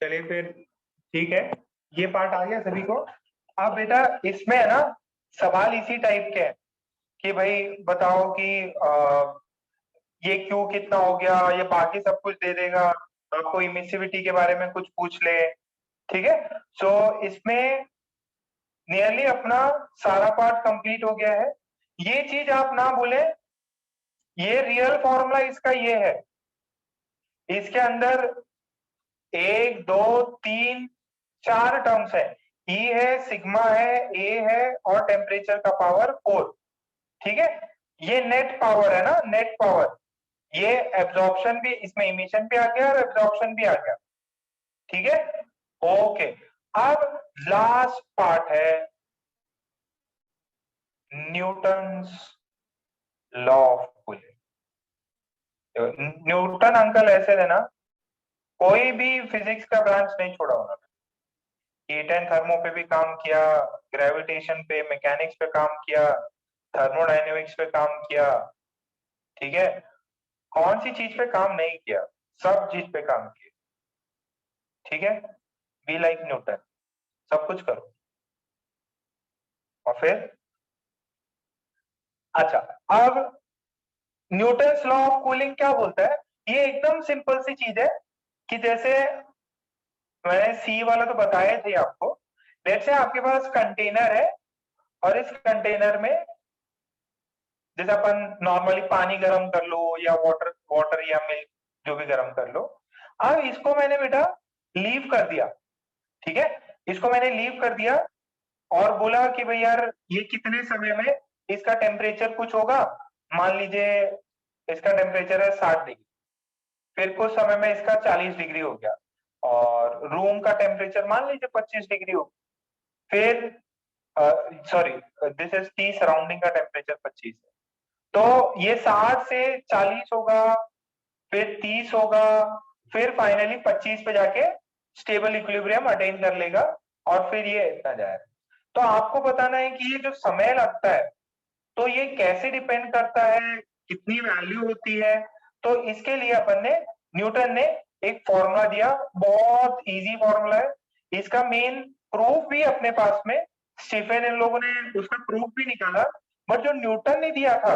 चलिए फिर ठीक है, ये पार्ट आ गया सभी को। अब बेटा इसमें है ना सवाल इसी टाइप के हैं कि भाई बताओ कि ये क्यू कितना हो गया, ये बाकी सब कुछ दे देगा, आपको इमिसिविटी के बारे में कुछ पूछ ले। ठीक है, सो इसमें नियरली अपना सारा पार्ट कंप्लीट हो गया है। ये चीज आप ना भूले, ये रियल फॉर्मूला इसका ये है। इसके अंदर 1 2 3 4 टर्म्स है। ई है, सिग्मा है, ए है और टेम्परेचर का पावर 4। ठीक है, ये नेट पावर है ना, नेट पावर। ये एब्जॉर्प्शन भी इसमें, इमिशन भी आ गया और एब्जॉर्प्शन भी आ गया। ठीक है, ओके। अब लास्ट पार्ट है Newton's law of cooling. Newton uncle ऐसे देना, कोई भी फिजिक्स का ब्रांच नहीं छोड़ा उन्होंने। हीट एंड थर्मो पे भी काम किया, ग्रेविटेशन पे, मैकेनिक्स पे काम किया, थर्मोडायनेमिक्स पे काम किया। ठीक है, कौन सी चीज पे काम नहीं किया? सब चीज पे काम किया। ठीक है, बी लाइक न्यूटन, सब कुछ करो। और फिर अच्छा, अब न्यूटन्स लॉ ऑफ कूलिंग क्या बोलता है? ये एकदम सिंपल सी चीज है कि जैसे मैंने सी वाला तो बताया थे आपको। जैसे आपके पास कंटेनर है और इस कंटेनर में जैसे अपन नॉर्मली पानी गर्म कर लो या वाटर वाटर या मिल्क जो भी गर्म कर लो। अब इसको मैंने बेटा लीव कर दिया। ठीक है, इसको मैंने लीव कर दिया और बोला कि भाई यार ये कितने समय में इसका टेम्परेचर कुछ होगा। मान लीजिए इसका टेम्परेचर है 60 डिग्री, फिर कुछ समय में इसका 40 डिग्री हो गया और रूम का टेम्परेचर मान लीजिए 25 डिग्री हो। फिर sorry, this is T, surrounding का टेम्परेचर 25 है। तो ये 60 से 40 होगा, फिर 30 होगा, फिर फाइनली 25 पे जाके स्टेबल इक्विलिब्रियम अटेन कर लेगा और फिर ये इतना जाएगा। तो आपको बताना है कि ये जो समय लगता है तो ये कैसे डिपेंड करता है, कितनी वैल्यू होती है। तो इसके लिए अपन ने, न्यूटन ने एक फॉर्मूला दिया, बहुत इजी फॉर्मूला है। इसका मेन प्रूफ भी अपने पास में, स्टीफन इन लोगों ने उसका प्रूफ भी निकाला। बट जो न्यूटन ने दिया था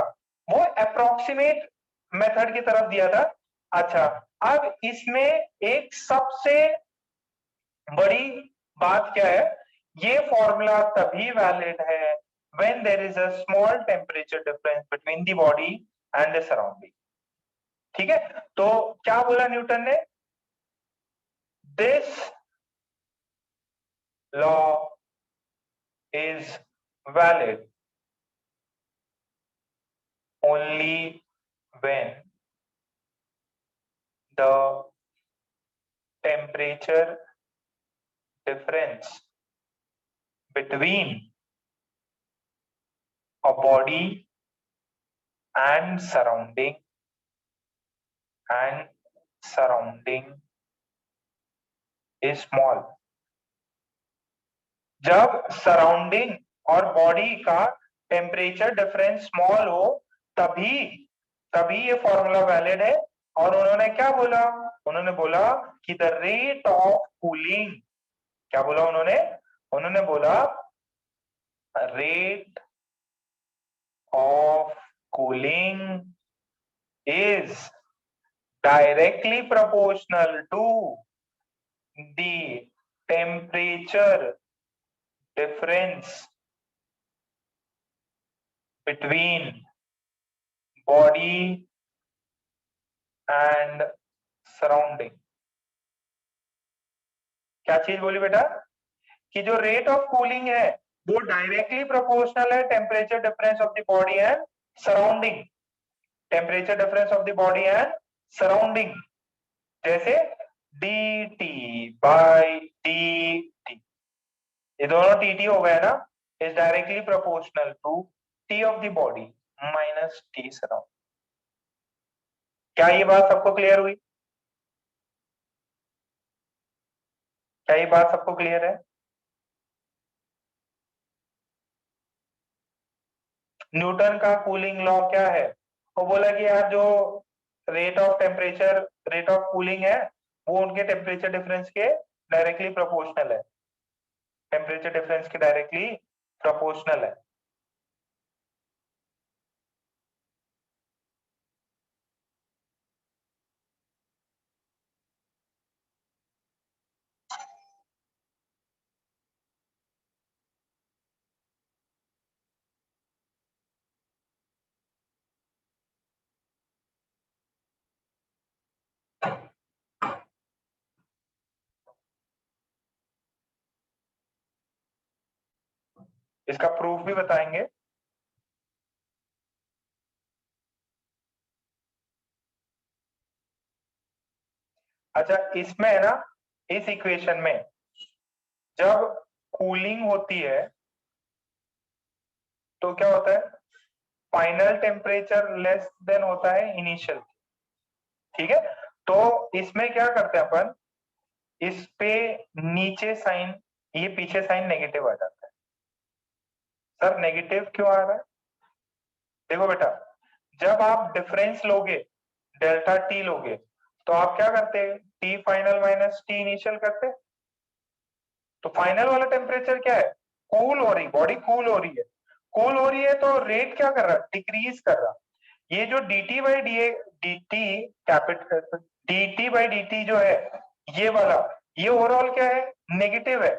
वो अप्रोक्सीमेट मेथड की तरफ दिया था। अच्छा, अब इसमें एक सबसे बड़ी बात क्या है ये फॉर्मूला तभी वैलिड है when there is a small temperature difference between the body and the surrounding. ठीक है, तो क्या बोला न्यूटन ने? This law is valid only when the temperature difference between a body and surrounding is small. जब surrounding और body का temperature difference small हो तभी तभी ये फॉर्मूला वैलिड है। और उन्होंने क्या बोला? उन्होंने बोला कि द रेट ऑफ कूलिंग, क्या बोला उन्होंने? उन्होंने बोला rate of cooling is directly proportional to the temperature difference between body and surrounding। क्या चीज बोली बेटा? कि जो रेट ऑफ कूलिंग है वो डायरेक्टली प्रोपोर्शनल है temperature difference of the body and surrounding, temperature difference of the body and surrounding. जैसे D T by D T, ये दोनों टी हो गए ना, is directly proportional to T of the body minus T surround. क्या ये बात सबको क्लियर हुई? क्या ये बात सबको क्लियर है? न्यूटन का कूलिंग लॉ क्या है? वो बोला कि यार जो rate of temperature, rate of cooling है वो उनके टेम्परेचर डिफरेंस के डायरेक्टली प्रोपोर्शनल है, टेम्परेचर डिफरेंस के डायरेक्टली प्रोपोर्शनल है। इसका प्रूफ भी बताएंगे। अच्छा, इसमें है ना, इस इक्वेशन में जब कूलिंग होती है तो क्या होता है? फाइनल टेम्परेचर लेस देन होता है इनिशियल। ठीक है, तो इसमें क्या करते हैं अपन, इस पे नीचे साइन, ये पीछे साइन नेगेटिव आ जाता है। सर नेगेटिव क्यों आ रहा है? देखो बेटा, जब आप डिफरेंस लोगे, डेल्टा टी लोगे, तो आप क्या करते हैं? T final minus T initial करते हैं। तो फाइनल वाला टेम्परेचर क्या है? कूल हो रही, बॉडी कूल हो रही है। कूल हो रही है तो रेट क्या कर रहा है? डिक्रीज कर रहा। ये जो dt by dt capital dt by dt जो है ये वाला, ये ओवरऑल क्या है? नेगेटिव है।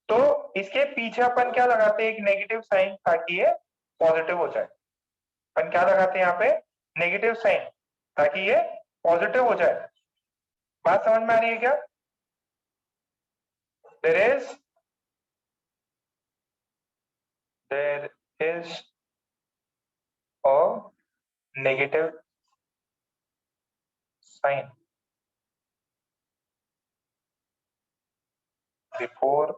तो इसके पीछे अपन क्या लगाते हैं? एक नेगेटिव साइन, ताकि ये पॉजिटिव हो जाए। अपन क्या लगाते हैं यहाँ पे? नेगेटिव साइन, ताकि ये पॉजिटिव हो जाए। बात समझ में आ रही है क्या? there is a negative sign before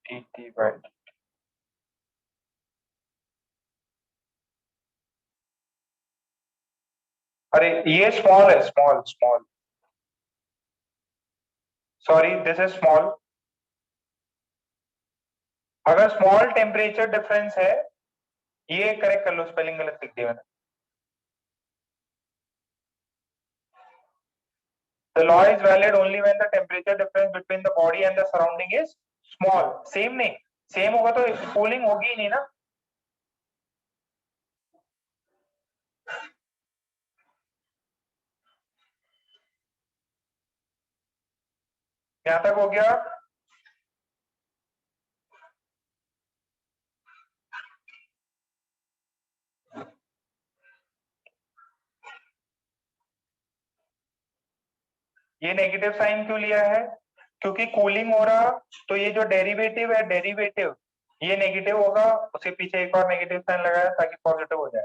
dt by dt। अरे ये स्मॉल है, small small, sorry this is small. अगर स्मॉल टेम्परेचर डिफरेंस है, ये करेक्ट कर लो, स्पेलिंग गलत लिख दिया मैंने। The law is valid only when the temperature difference between the body and the surrounding is small। Same नहीं, सेम होगा तो कूलिंग होगी ही नहीं ना। यहां तक हो गया। ये नेगेटिव साइन क्यों लिया है? क्योंकि कूलिंग हो रहा, तो ये जो डेरिवेटिव है, डेरिवेटिव ये नेगेटिव होगा, उसके पीछे एक और नेगेटिव साइन लगाया ताकि पॉजिटिव हो जाए।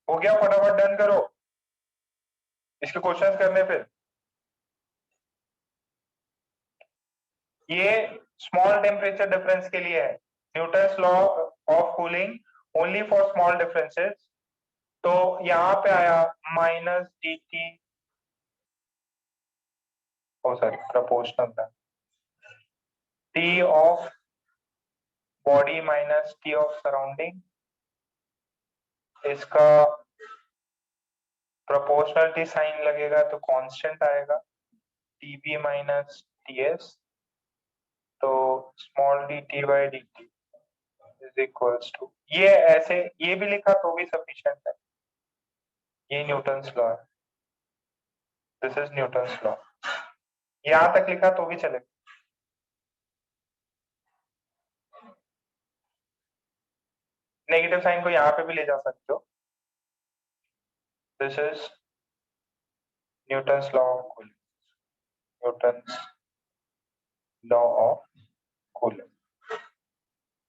हो गया, फटाफट डन करो, इसके क्वेश्चंस करने फिर। ये स्मॉल टेम्परेचर डिफरेंस के लिए है, Newton's law of cooling only for small differences. तो यहां पे आया minus D T, oh sorry proportional था, T of body minus T of surrounding, इसका प्रोपोर्शनलिटी साइन लगेगा तो कांस्टेंट आएगा, टीबी माइनस टीएस, तो small D T by D T is equals to, ये ऐसे ये भी लिखा तो भी सफिशिएंट है, ये न्यूटन्स लॉ है, दिस इज न्यूटन्स लॉ, यहां तक लिखा तो भी चलेगा। नेगेटिव साइन को यहां पे भी ले जा सकते हो, this is Newton's law of cooling, Newton's law of cooling,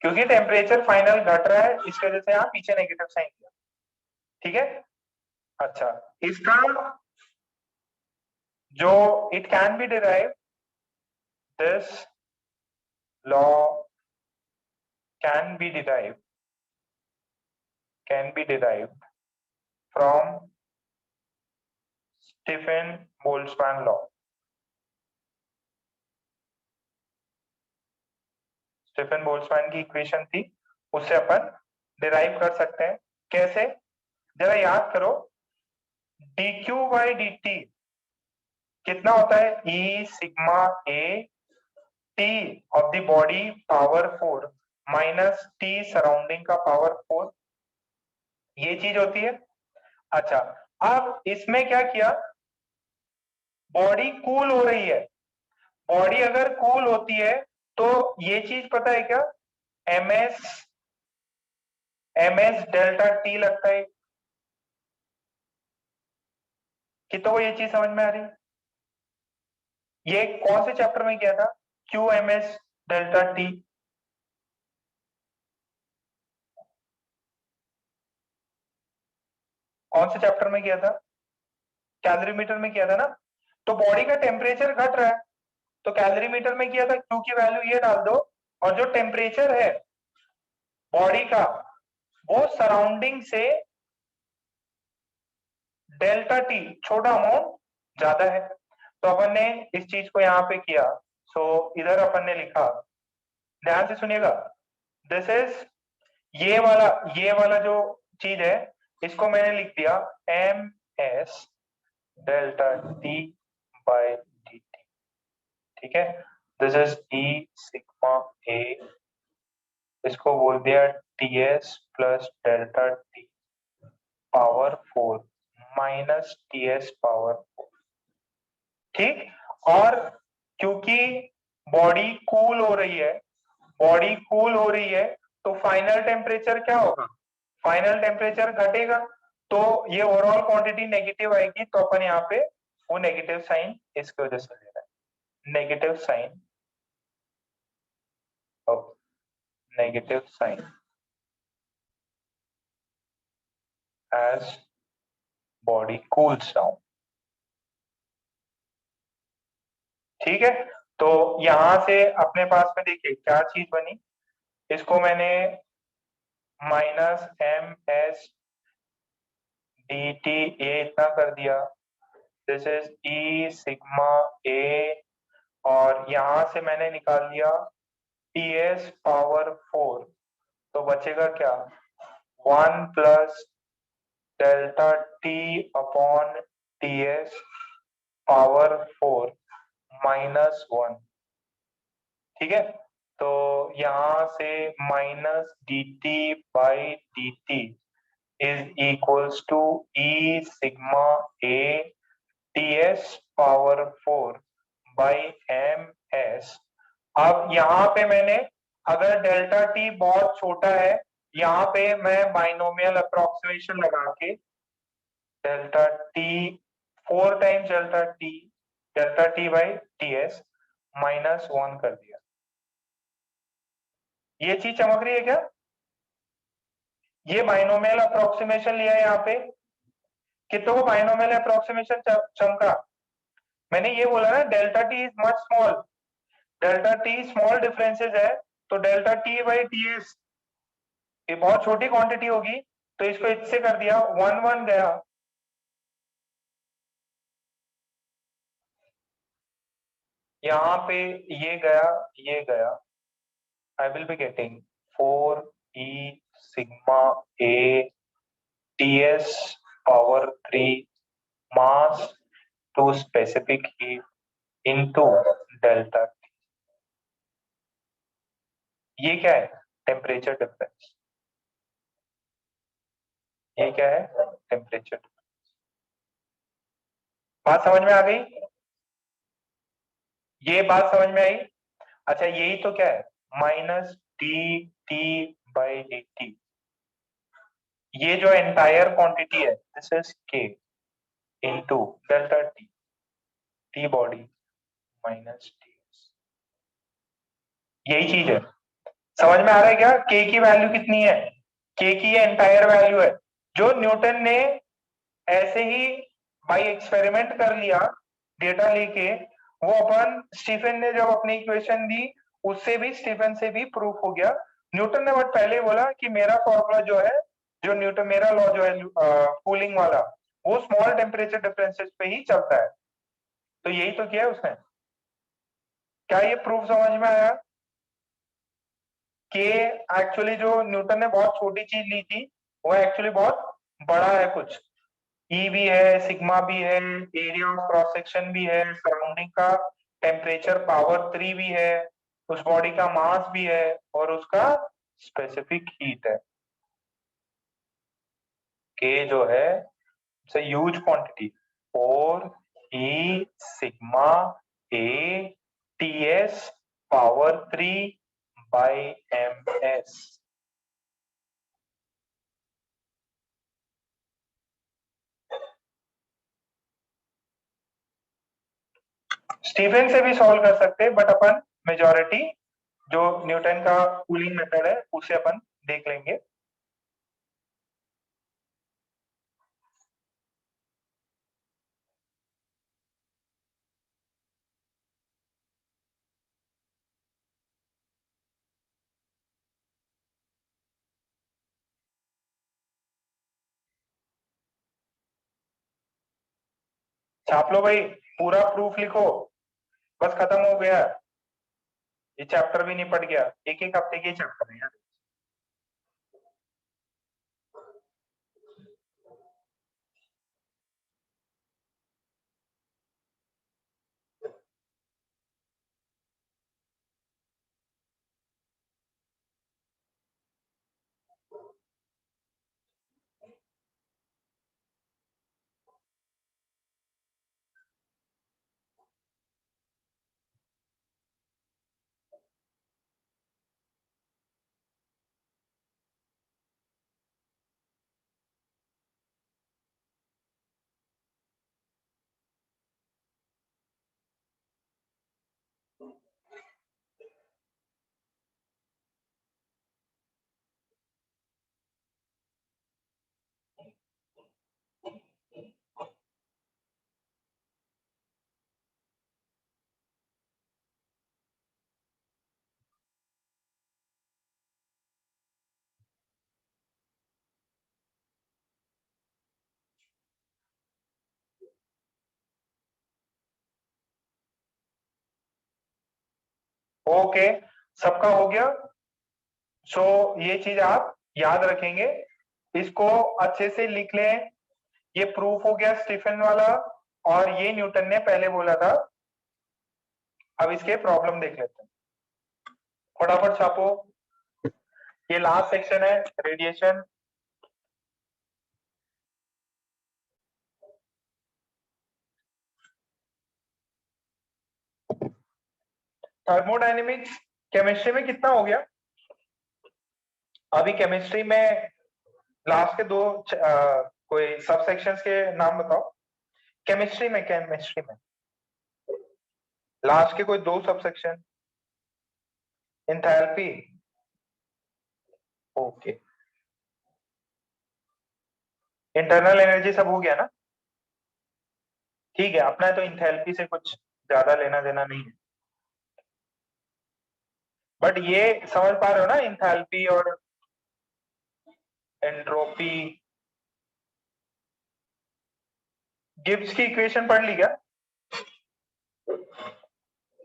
क्योंकि टेम्परेचर फाइनल घट रहा है इसकी वजह से यहां पीछे नेगेटिव साइन दिया, ठीक है। अच्छा, इसका जो it can be derive, this law can be derived from Stefan-Boltzmann law. Stefan Boltzmann की इक्वेशन थी, उससे अपन डिराइव कर सकते हैं। कैसे? जरा याद करो, dq बाई dt कितना होता है? E sigma a t of the body power 4 minus t surrounding का पावर 4, ये चीज होती है। अच्छा, अब इसमें क्या किया, बॉडी कूल हो रही है, बॉडी अगर कूल होती है तो ये चीज पता है क्या, ms डेल्टा टी लगता है, कि तो ये चीज समझ में आ रही है? ये कौन से चैप्टर में किया था, Q M S delta T, कौन से चैप्टर में किया था? कैलोरीमीटर में किया था ना। तो बॉडी का टेम्परेचर घट रहा है, तो कैलोरीमीटर में किया था, क्यू की वैल्यू ये डाल दो, और जो टेम्परेचर है बॉडी का वो सराउंडिंग से डेल्टा टी छोटा अमाउंट ज्यादा है, तो अपन ने इस चीज को यहाँ पे किया। सो इधर अपन ने लिखा, ध्यान से सुनिएगा, दिस इज ये वाला जो चीज है इसको मैंने लिख दिया M S delta T by D T, ठीक है। This is E sigma A, इसको बोल दिया T S plus delta T power 4 minus T S power 4, ठीक। और क्योंकि बॉडी कूल हो रही है, बॉडी कूल हो रही है, तो फाइनल टेम्परेचर क्या होगा, फाइनल टेम्परेचर घटेगा, तो ये ओवरऑल क्वांटिटी नेगेटिव आएगी, तो अपन यहाँ पे वो नेगेटिव साइन इसकी वजह से ले रहा है, negative sign, negative sign as body cools down, ठीक है। तो यहां से अपने पास में देखिए क्या चीज बनी, इसको मैंने minus M S D T A इतना कर दिया, this is E sigma A, और यहां से मैंने निकाल लिया टी एस पावर 4, तो बचेगा क्या, 1 plus delta T upon T S power 4 minus 1, ठीक है। तो यहां से minus D T by D T is equals to E sigma A TS power 4 by MS। अब यहाँ पे मैंने अगर डेल्टा टी बहुत छोटा है, यहाँ पे मैं बाइनोमियल अप्रोक्सीमेशन लगा के delta T 4 times delta T by T S -1 कर दिया। ये चीज चमक रही है क्या? ये बाइनोमियल अप्रोक्सीमेशन लिया है यहाँ पे, कितनों को बाइनोमियल अप्रोक्सीमेशन चमका? मैंने ये बोला ना delta T is much small, delta T small differences है, तो delta T by T S ये बहुत छोटी क्वांटिटी होगी, तो इसको इससे कर दिया 1 गया। यहाँ पे ये गया, I will be getting 4 E sigma A TS power 3 mass to specific heat into delta T। ये क्या है? Temperature difference. ये क्या है? Temperature difference. बात समझ में आ गई? ये बात समझ में आई? अच्छा, यही तो क्या है? Minus D T by D T. ये जो एंटायर क्वांटिटी है दिस इज के into delta T, T body minus T. यही चीज है, समझ में आ रहा है क्या? के की वैल्यू कितनी है? के की ये एंटायर वैल्यू है जो न्यूटन ने ऐसे ही बाय एक्सपेरिमेंट कर लिया, डेटा लेके। वो अपन स्टीफन ने जब अपनी इक्वेशन दी, उससे भी स्टीफन से भी प्रूफ हो गया। न्यूटन ने बट पहले बोला कि मेरा फॉर्मूला जो है, जो न्यूटन मेरा लॉ जो है कूलिंग वाला, वो स्मॉल टेम्परेचर डिफरेंसेस पे ही चलता है। तो यही तो किया है उसने। क्या ये प्रूफ समझ में आया कि एक्चुअली जो न्यूटन ने बहुत छोटी चीज ली थी, वो एक्चुअली बहुत बड़ा है कुछ। ई भी है, सिग्मा भी है, एरिया ऑफ क्रॉस सेक्शन भी है, सराउंडिंग का टेम्परेचर पावर 3 भी है, उस बॉडी का मास भी है, और उसका स्पेसिफिक हीट है। के जो है it's a huge quantity, 4 E sigma A T S power 3 by M S. Stefan से भी सॉल्व कर सकते हैं, बट अपन मेजॉरिटी जो न्यूटन का कूलिंग मेथड है उसे अपन देख लेंगे। छाप लो भाई, पूरा प्रूफ लिखो, बस खत्म हो गया, ये चैप्टर भी निपट गया। एक एक हफ्ते के चैप्टर है यार। ओके, सबका हो गया। सो ये चीज आप याद रखेंगे, इसको अच्छे से लिख लें। ये प्रूफ हो गया स्टीफन वाला, और ये न्यूटन ने पहले बोला था। अब इसके प्रॉब्लम देख लेते हैं, फटाफट छापो। ये लास्ट सेक्शन है, रेडिएशन। थर्मोडायनेमिक्स केमिस्ट्री में कितना हो गया? अभी केमिस्ट्री में लास्ट के दो कोई सब सेक्शंस के नाम बताओ। केमिस्ट्री में लास्ट के कोई दो sub section. Enthalpy, okay. Internal energy सब हो गया ना? ठीक है, अपना तो इंथैल्पी से कुछ ज्यादा लेना देना नहीं है, बट ये समझ पा रहे हो ना, इंथैल्पी और एंट्रोपी। गिब्स की इक्वेशन पढ़ ली क्या?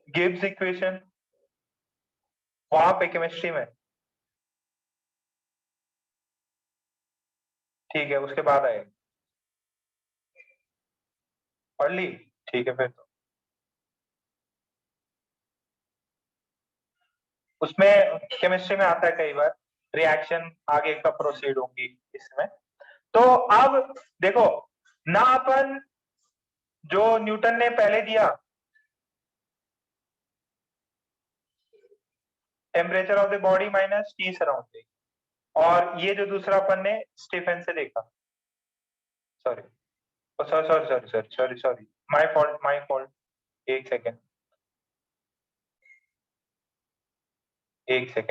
गिब्स इक्वेशन वहां पे केमिस्ट्री में, ठीक है, उसके बाद आएगा। पढ़ ली? ठीक है, फिर तो उसमें केमिस्ट्री में आता है कई बार, रिएक्शन आगे कब प्रोसीड होंगी इसमें। तो अब देखो ना, अपन जो न्यूटन ने पहले दिया temperature of the body minus T surrounding, और ये जो दूसरा अपन ने स्टीफन से देखा, sorry sorry sorry sorry sorry sorry sorry, my fault, एक सेकेंड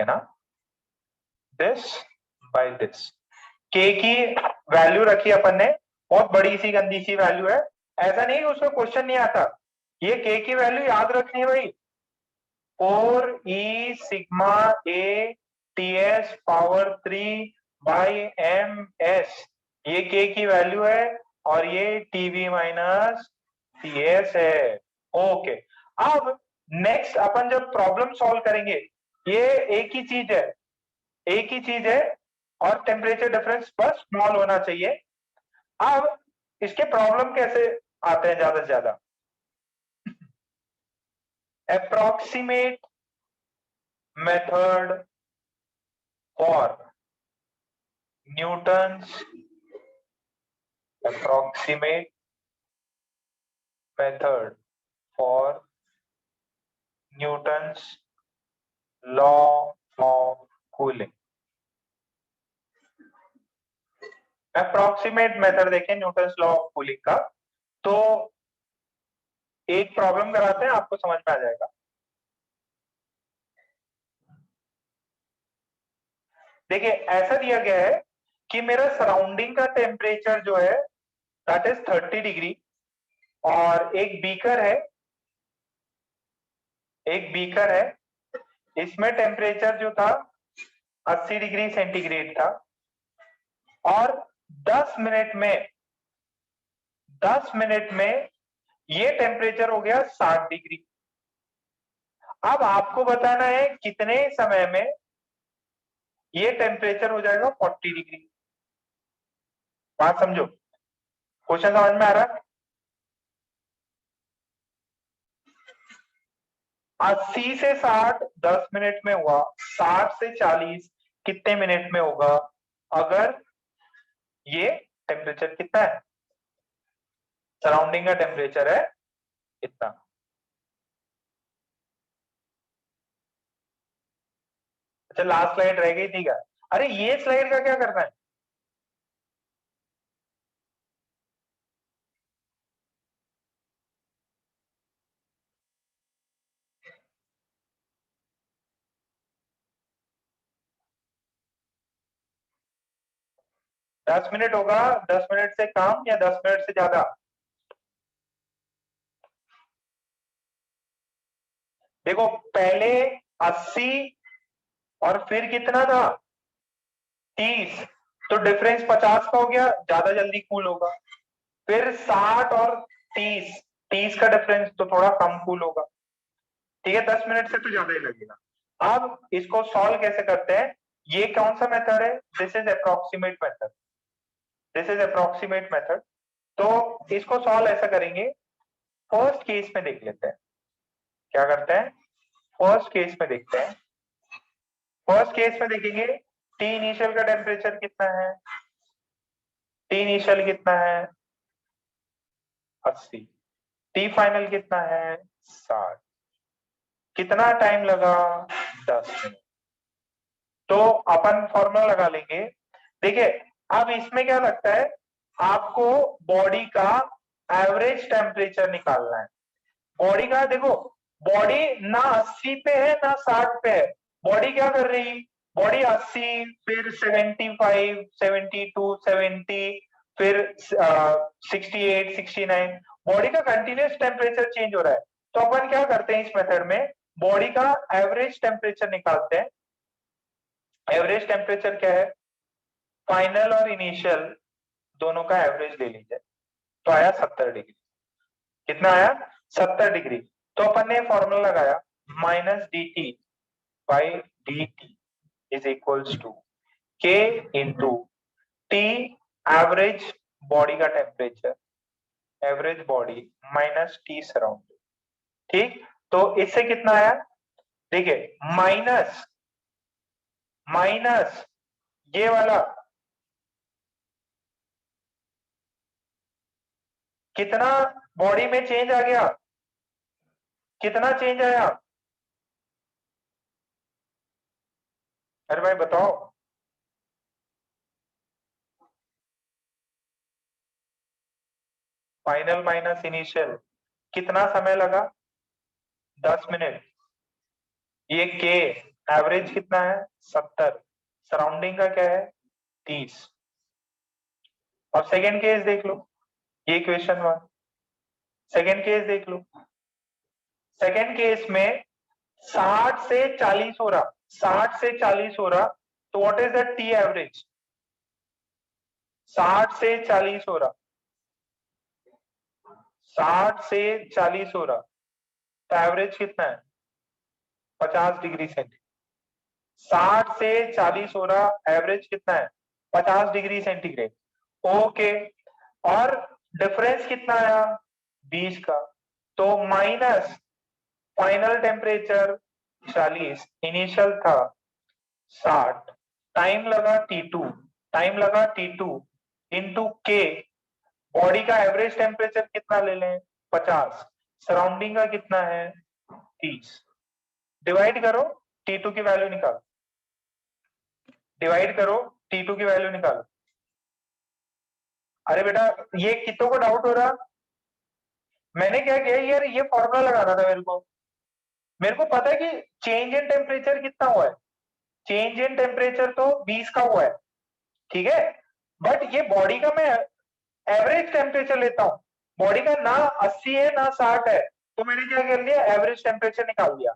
हाँ, दिस बाय दिस, के की वैल्यू रखी अपन ने, बहुत बड़ी सी गंदी सी वैल्यू है, ऐसा नहीं उसमें क्वेश्चन नहीं आता, ये के की वैल्यू याद रखनी है भाई, 4 e sigma A T S power 3 by M S, ये के की वैल्यू है, और ये टीवी माइनस टी एस है। ओके, अब नेक्स्ट अपन जब प्रॉब्लम सॉल्व करेंगे, ये एक ही चीज है, एक ही चीज है, और टेम्परेचर डिफरेंस बस स्मॉल होना चाहिए। अब इसके प्रॉब्लम कैसे आते हैं ज्यादा से ज्यादा? Approximate method for Newton's, approximate method for Newton's law of cooling। Approximate method देखें न्यूटन्स लॉ ऑफ कूलिंग का, तो एक प्रॉब्लम कराते हैं, आपको समझ में आ जाएगा। देखिए ऐसा दिया गया है कि मेरा सराउंडिंग का टेम्परेचर जो है दैट इज 30 डिग्री, और एक बीकर है, इसमें टेम्परेचर जो था 80 डिग्री सेंटीग्रेड था, और 10 मिनट में ये टेम्परेचर हो गया 60 डिग्री। अब आपको बताना है कितने समय में ये टेम्परेचर हो जाएगा 40 डिग्री। बात समझो, क्वेश्चन समझ में आ रहा है? 80 से 60 10 मिनट में हुआ, 60 से 40 कितने मिनट में होगा, अगर ये टेम्परेचर कितना है, सराउंडिंग का टेम्परेचर है इतना। अच्छा, लास्ट स्लाइड रह गई थी क्या? अरे ये स्लाइड का क्या करना है? 10 मिनट होगा, 10 मिनट से कम या 10 मिनट से ज्यादा? देखो पहले 80 और फिर कितना था 30, तो डिफरेंस 50 का हो गया, ज्यादा जल्दी कूल होगा। फिर 60 और 30, 30 का डिफरेंस तो थोड़ा कम कूल होगा। ठीक है, 10 मिनट से तो ज्यादा ही लगेगा। अब इसको सॉल्व कैसे करते हैं? ये कौन सा मेथड है? दिस इज अप्रोक्सीमेट मेथड, तो इसको सॉल्व ऐसा करेंगे, फर्स्ट केस में देख लेते हैं क्या करते हैं। फर्स्ट केस में देखते हैं, फर्स्ट केस में देखेंगे टी इनिशियल का टेम्परेचर कितना है, टी इनिशियल कितना है 80, टी फाइनल कितना है 60। कितना टाइम लगा? 10 मिनट। तो अपन फॉर्मूला लगा लेंगे। देखिए अब इसमें क्या लगता है, आपको बॉडी का एवरेज टेम्परेचर निकालना है। बॉडी का देखो, बॉडी ना 80 पे है ना 60 पे है। बॉडी क्या कर रही? बॉडी 80, फिर 75, 72, 70, फिर 68, 69। बॉडी का कंटिन्यूस टेम्परेचर चेंज हो रहा है। तो अपन क्या करते हैं इस मेथड में, बॉडी का एवरेज टेम्परेचर निकालते हैं। एवरेज टेम्परेचर क्या है? फाइनल और इनिशियल दोनों का एवरेज ले लीजिए। तो आया 70 डिग्री। कितना आया? 70 डिग्री। तो अपन ने फॉर्मूला लगाया, minus D T by D T is equals to K into T average body का temperature, average body minus T surrounding. ठीक, तो इससे कितना आया? देखिए माइनस माइनस ये वाला कितना बॉडी में चेंज आ गया? कितना चेंज आया? अरे भाई बताओ। फाइनल माइनस इनिशियल कितना समय लगा? 10 मिनट। ये के एवरेज कितना है? 70। सराउंडिंग का क्या है? 30। अब सेकेंड केस देख लो, ये क्वेश्चन 1। सेकेंड केस देख लो। सेकेंड केस में 60 से 40 हो रहा, 60 से 40 हो रहा। तो what is the T average? 60 से 40 हो रहा, 60 से 40 हो रहा। तो एवरेज कितना है? 50 डिग्री सेंटीग्रेड। 60 से 40 हो रहा, एवरेज कितना है? 50 डिग्री सेंटीग्रेड। ओके, और डिफरेंस कितना आया? 20 का। तो माइनस फाइनल टेम्परेचर 40, इनिशियल था 60, टाइम लगा T2, टाइम लगा T2 इंटू के, बॉडी का एवरेज टेम्परेचर कितना ले लें? 50, सराउंडिंग का कितना है? 30। डिवाइड करो, T2 की वैल्यू निकालो। डिवाइड करो, T2 की वैल्यू निकालो। अरे बेटा ये कितनों को डाउट हो रहा? मैंने क्या किया यार, ये फॉर्मूला लगाना था मेरे को पता है कि चेंज इन टेम्परेचर कितना हुआ है। चेंज इन टेम्परेचर तो 20 का हुआ है, ठीक है। बट ये बॉडी का मैं एवरेज टेम्परेचर लेता हूं। बॉडी का ना 80 है ना 60 है, तो मैंने क्या कर लिया, एवरेज टेम्परेचर निकाल दिया।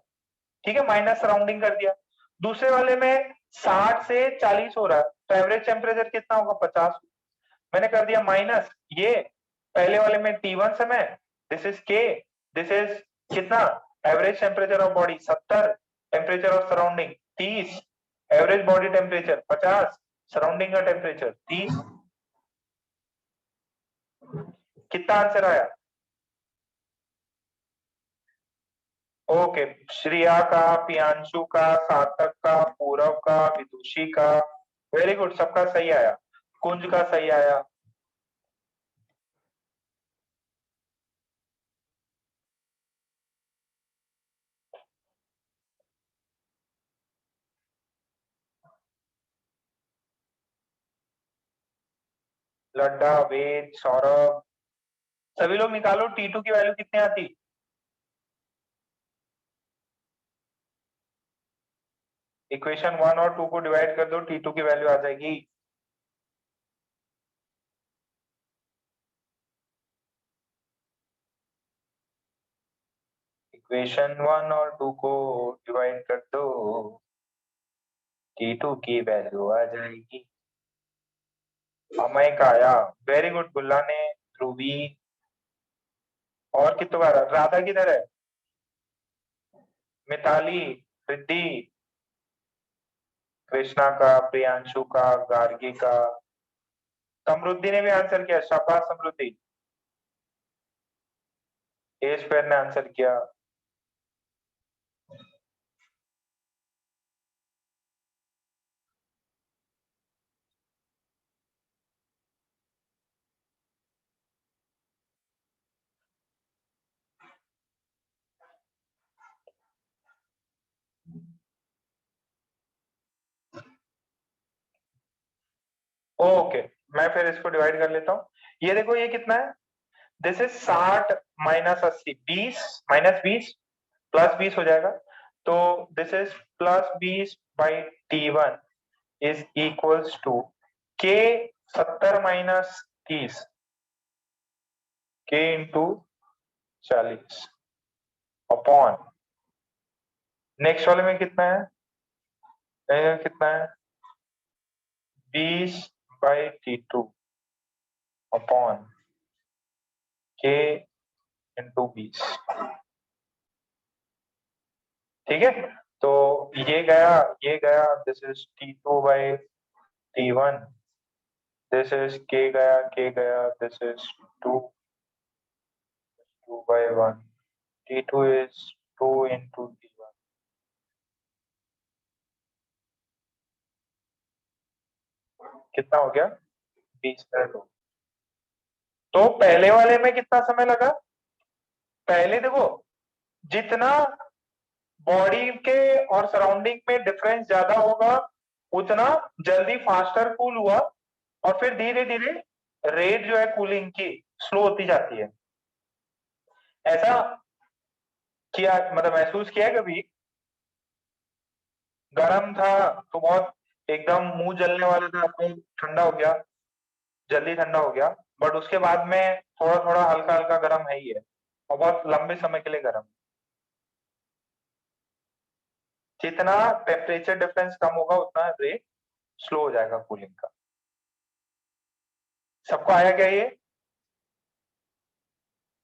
ठीक है, माइनस सराउंडिंग कर दिया। दूसरे वाले में 60 से 40 हो रहा है, तो एवरेज टेम्परेचर कितना होगा? 50। मैंने कर दिया माइनस ये पहले वाले में T1 समय, दिस इज के, दिस इज कितना? Average temperature of body 70, temperature of surrounding 30, average body temperature 50, surrounding का टेम्परेचर 30। कितना आंसर आया? ओके, श्रिया का, पियांशु का, सार्थक का, पूरव का, विदुषी का, वेरी गुड, सबका सही आया। कुंज का सही आया। लड्डा, वेद, सौरभ, सभी लोग निकालो T2 की वैल्यू कितनी आती? इक्वेशन 1 और 2 को डिवाइड कर दो, T2 की वैल्यू आ जाएगी। इक्वेशन 1 और 2 को डिवाइड कर दो, T2 की वैल्यू आ जाएगी। अमय का आया, वेरी गुड। गुल्ला ने, ध्रुवी, और कितों का राधा किधर है? मिताली, रिद्धि, कृष्णा का, प्रियांशु का, गार्गी का, समृद्धि ने भी आंसर किया। शाबाश समृद्धि। ए स्क्वायर ने आंसर किया। ओके, मैं फिर इसको डिवाइड कर लेता हूँ। ये देखो ये कितना है, this is 60 minus 80, 20 minus 20 plus 20 हो जाएगा। तो this is plus 20 by T1 is equals to K 70 minus 30 के इंटू 40 अपॉन नेक्स्ट वाले में कितना है, कितना है 20 बाई T2 अपॉन के इंटू 20। ठीक है, तो ये गया, this is T2 by T1, this is के गया, this is 2 by 1, T2 is 2 into T1। कितना हो गया 20 मिनट हो। तो पहले वाले में कितना समय लगा, पहले देखो जितना बॉडी के और सराउंडिंग में डिफरेंस ज्यादा होगा उतना जल्दी फास्टर कूल हुआ, और फिर धीरे धीरे रेट जो है कूलिंग की स्लो होती जाती है। ऐसा किया, मतलब महसूस किया कभी, गर्म था तो बहुत एकदम मुंह जलने वाला था, फिर ठंडा हो गया, जल्दी ठंडा हो गया, बट उसके बाद में थोड़ा थोड़ा हल्का हल्का गर्म है ही है, और बहुत लंबे समय के लिए गर्म। जितना टेम्परेचर डिफरेंस कम होगा उतना रेट स्लो हो जाएगा कूलिंग का। सबको आया क्या ये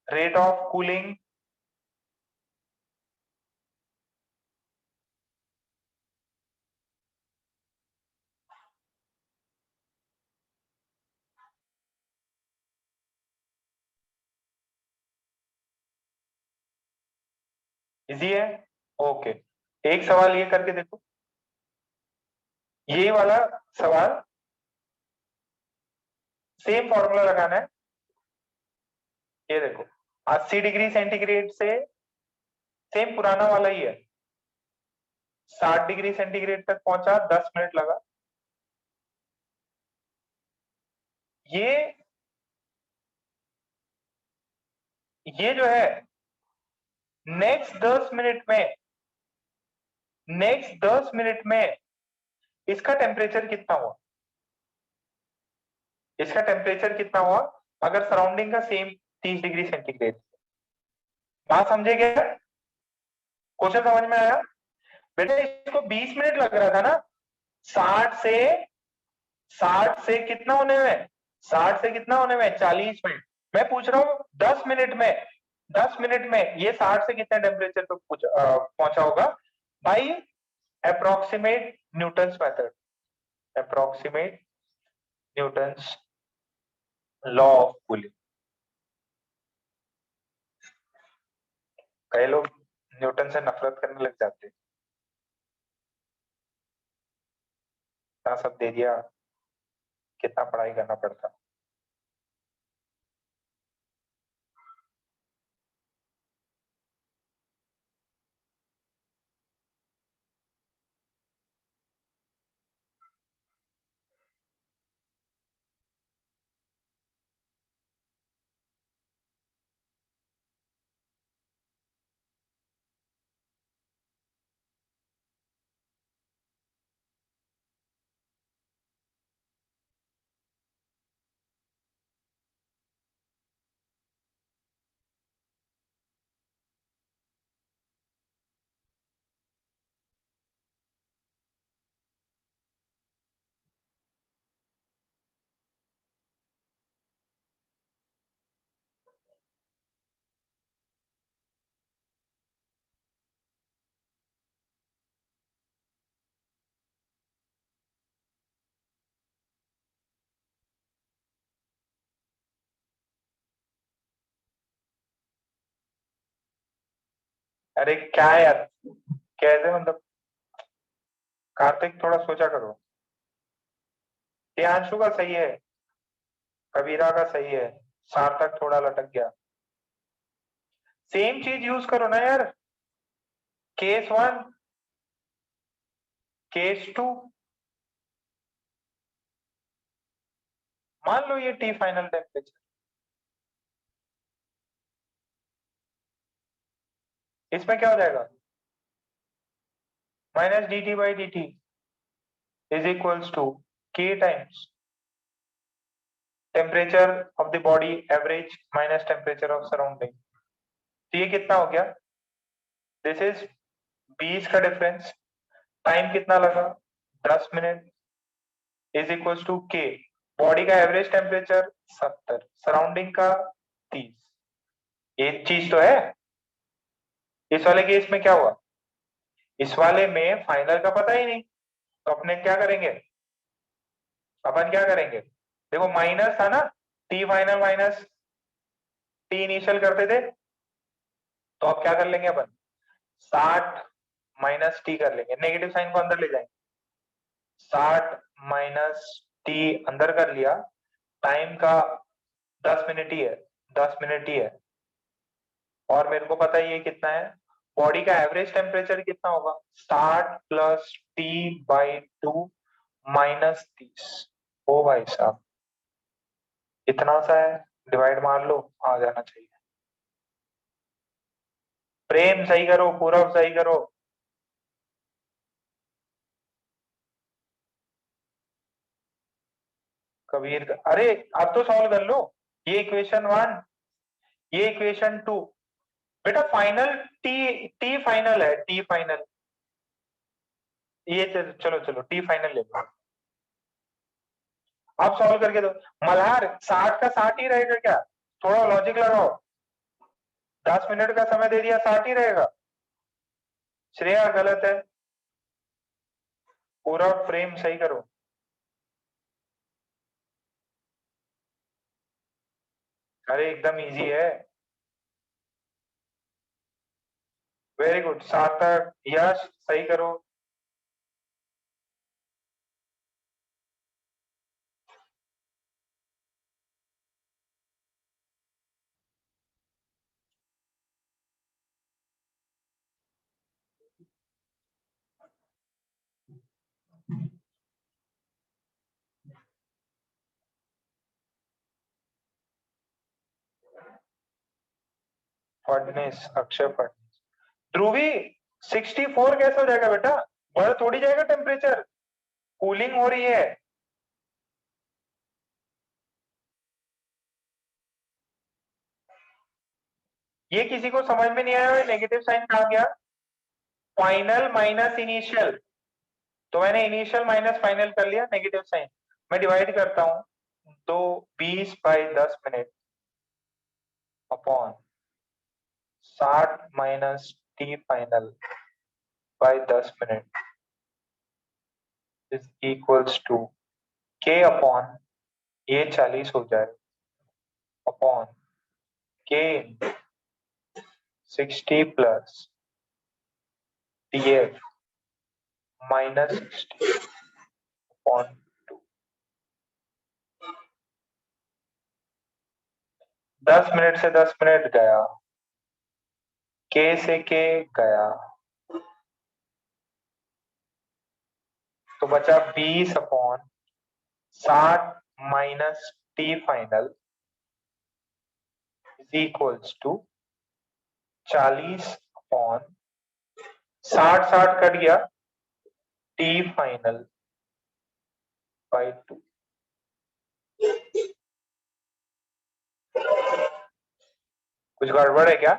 रेट ऑफ कूलिंग? इजी है, ओके। एक सवाल ये करके देखो, ये वाला सवाल सेम फॉर्मूला लगाना है। ये देखो 80 डिग्री सेंटीग्रेड से सेम पुराना वाला ही है, 60 डिग्री सेंटीग्रेड तक पहुंचा, 10 मिनट लगा। ये जो है नेक्स्ट 10 मिनट में इसका टेम्परेचर कितना हुआ, इसका टेम्परेचर कितना हुआ अगर सराउंडिंग का सेम 30 डिग्री सेंटीग्रेड। बात समझे क्या, क्वेश्चन समझ में आया? बेटा इसको 20 मिनट लग रहा था ना, 60 से 60 से कितना होने में, 60 से कितना होने में 40 में। मैं पूछ रहा हूं 10 मिनट में, 10 मिनट में ये 60 से कितने टेम्परेचर पे पहुंचा होगा भाई? Approximate Newton's method, approximate Newton's law of cooling. कई लोग न्यूटन से नफरत करने लग जाते हैं, इतना सब दे दिया, कितना पढ़ाई करना पड़ता। अरे क्या है यार, कैसे मतलब, कार्तिक थोड़ा सोचा करो। प्रियांशु का सही है, कबीरा का सही है, सार्थक थोड़ा लटक गया। सेम चीज यूज करो ना यार, केस 1 केस 2, मान लो ये T फाइनल टेम्परेचर, इसमें क्या हो जाएगा, minus dt by dt is equals to K times temperature of the body average minus temperature of surrounding. तो ये कितना हो गया, दिस इज 20 का डिफरेंस, टाइम कितना लगा 10 minute, is equals to K, body का एवरेज टेम्परेचर 70, सराउंडिंग का 30। एक चीज तो है, इस वाले केस में क्या हुआ, इस वाले में फाइनल का पता ही नहीं, तो अपने क्या करेंगे, अपन क्या करेंगे, देखो माइनस था ना, T final minus T initial करते थे, तो अब क्या कर लेंगे अपन, 60 माइनस T कर लेंगे, नेगेटिव साइन को अंदर ले जाएंगे, 60 माइनस T अंदर कर लिया, टाइम का 10 मिनट ही है, 10 मिनट ही है, और मेरे को पता ही है कितना है, बॉडी का एवरेज टेम्परेचर कितना होगा, 60 प्लस T बाई 2 माइनस 30। ओ भाई साहब, इतना सा है, डिवाइड मार लो, आ जाना चाहिए। प्रेम सही करो, पूरब सही करो, कबीर अरे अब तो सॉल्व कर लो, ये इक्वेशन 1, ये इक्वेशन 2, बेटा फाइनल टी फाइनल है, टी फाइनल, ये चलो चलो टी फाइनल ले लो, आप सॉल्व करके दो। मल्हार 60 का 60 ही रहेगा क्या, थोड़ा लॉजिक लगाओ, 10 मिनट का समय दे दिया, 60 ही रहेगा। श्रेया गलत है, पूरा फ्रेम सही करो। अरे एकदम इजी है, वेरी गुड, सार्थक, यश सही करो। फडनेस, अक्षय फडनेस, ध्रुवी 64 कैसे हो जाएगा बेटा, बढ़ थोड़ी जाएगा टेम्परेचर, कूलिंग हो रही है। ये किसी को समझ में नहीं आया, नेगेटिव साइन कहां गया, फाइनल माइनस इनिशियल, तो मैंने इनिशियल माइनस फाइनल कर लिया, नेगेटिव साइन, मैं डिवाइड करता हूं, तो 20 बाई 10 minute upon 60 minus T final by 10 minute is equals to K upon, ये 40 हो जाए, upon K 60 plus TF minus 60 upon 2, 10 minute से 10 मिनट गया, K से K गया, तो बचा 20 upon 60 minus T final is equals to 40 upon 60 cut गया, टी फाइनल बाई 2। कुछ गड़बड़ है क्या,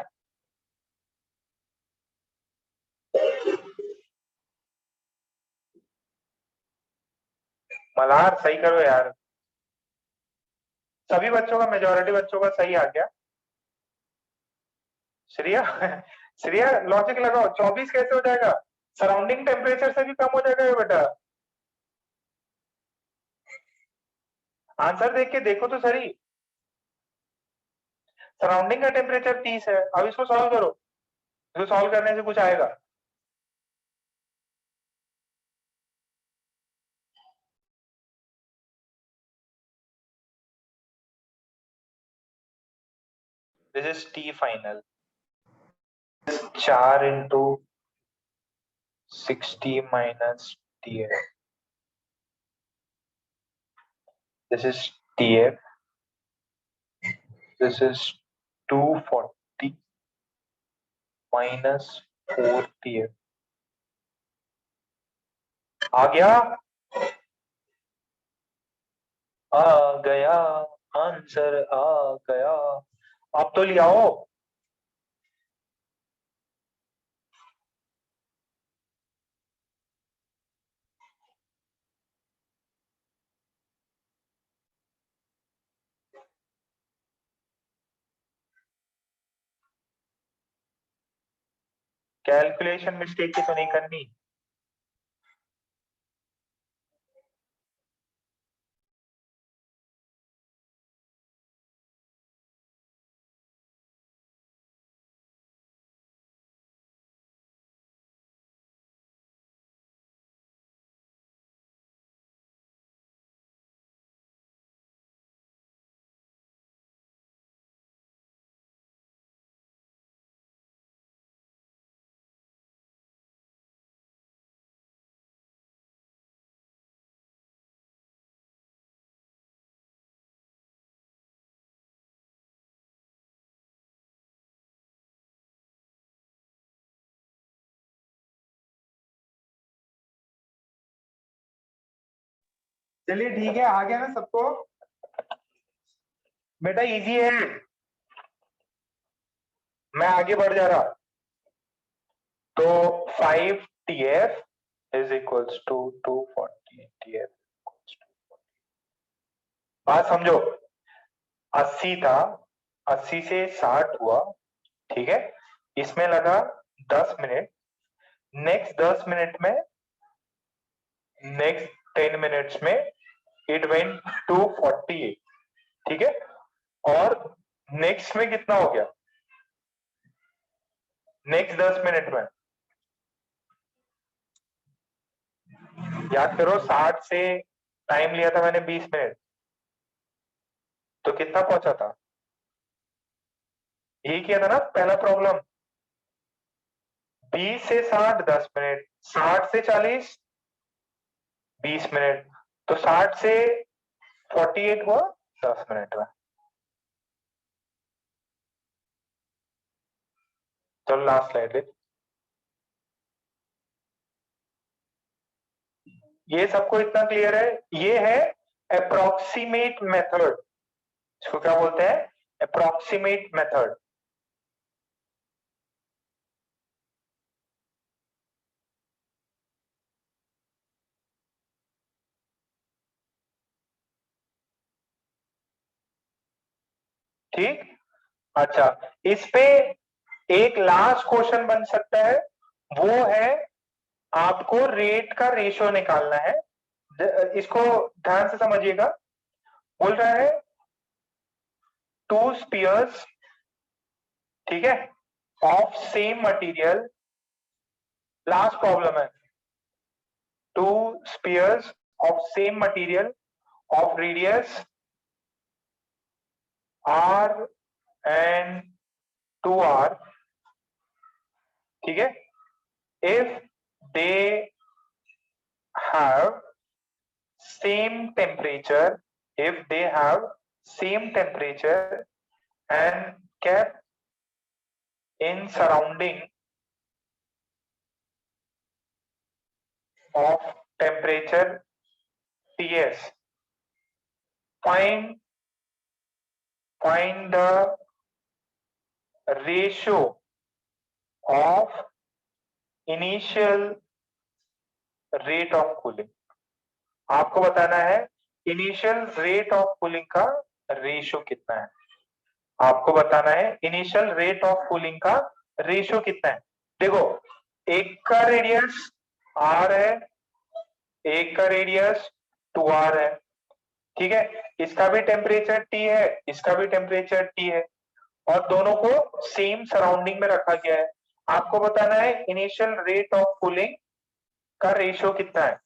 मल्हार सही करो यार, सभी बच्चों का, मेजोरिटी बच्चों का सही आ गया। श्रेया श्रेया लॉजिक लगाओ, 24 कैसे हो जाएगा, सराउंडिंग टेम्परेचर से भी कम हो जाएगा ये बेटा, आंसर देख के देखो तो सही, सराउंडिंग का टेम्परेचर 30 है, अब इसको सॉल्व करो, इसको सॉल्व करने से कुछ आएगा, this is T final, 4 into 60 minus T है, this is TF. This is 240 minus 4 TF. आ गया आंसर आ गया। अब तो ले आओ। कैलकुलेशन मिस्टेक की तो नहीं करनी। चलिए ठीक है, आ गया ना सबको? बेटा इजी है, मैं आगे बढ़ जा रहा। तो 5TF is equals to 240 TF। बात समझो, 80 था, 80 से 60 हुआ, ठीक है। इसमें लगा 10 मिनट। नेक्स्ट 10 मिनट में, नेक्स्ट 10 मिनट्स में इट वेंट टू 48, ठीक है। और नेक्स्ट में कितना हो गया? नेक्स्ट 10 मिनट में याद करो, 60 से टाइम लिया था मैंने 20 मिनट, तो कितना पहुंचा था? यही किया था ना पहला प्रॉब्लम। 20 से 60 10 मिनट, 60 से 40 20 मिनट, तो 60 से 48 हुआ 10 मिनट में। चलो लास्ट स्लाइड ले। ये सबको इतना क्लियर है? ये है अप्रोक्सीमेट मेथड। इसको क्या बोलते हैं? Approximate method. ठीक। अच्छा, इस पे एक लास्ट क्वेश्चन बन सकता है, वो है आपको रेट का रेशियो निकालना है। इसको ध्यान से समझिएगा। बोल रहा है 2 स्पीयर्स, ठीक है, of same material. Last problem है 2 spheres of same material of radius r and 2r, ठीक है। If they have same temperature, if they have same temperature and kept in surrounding of temperature Ts, find the ratio of initial rate of cooling। आपको बताना है initial rate of cooling का ratio कितना है। आपको बताना है इनिशियल रेट ऑफ कूलिंग का रेशियो कितना है। देखो, एक का रेडियस r है, एक का रेडियस 2r है, ठीक है। इसका भी टेम्परेचर T है, इसका भी टेम्परेचर T है, और दोनों को सेम सराउंडिंग में रखा गया है। आपको बताना है इनिशियल रेट ऑफ कूलिंग का रेशियो कितना है।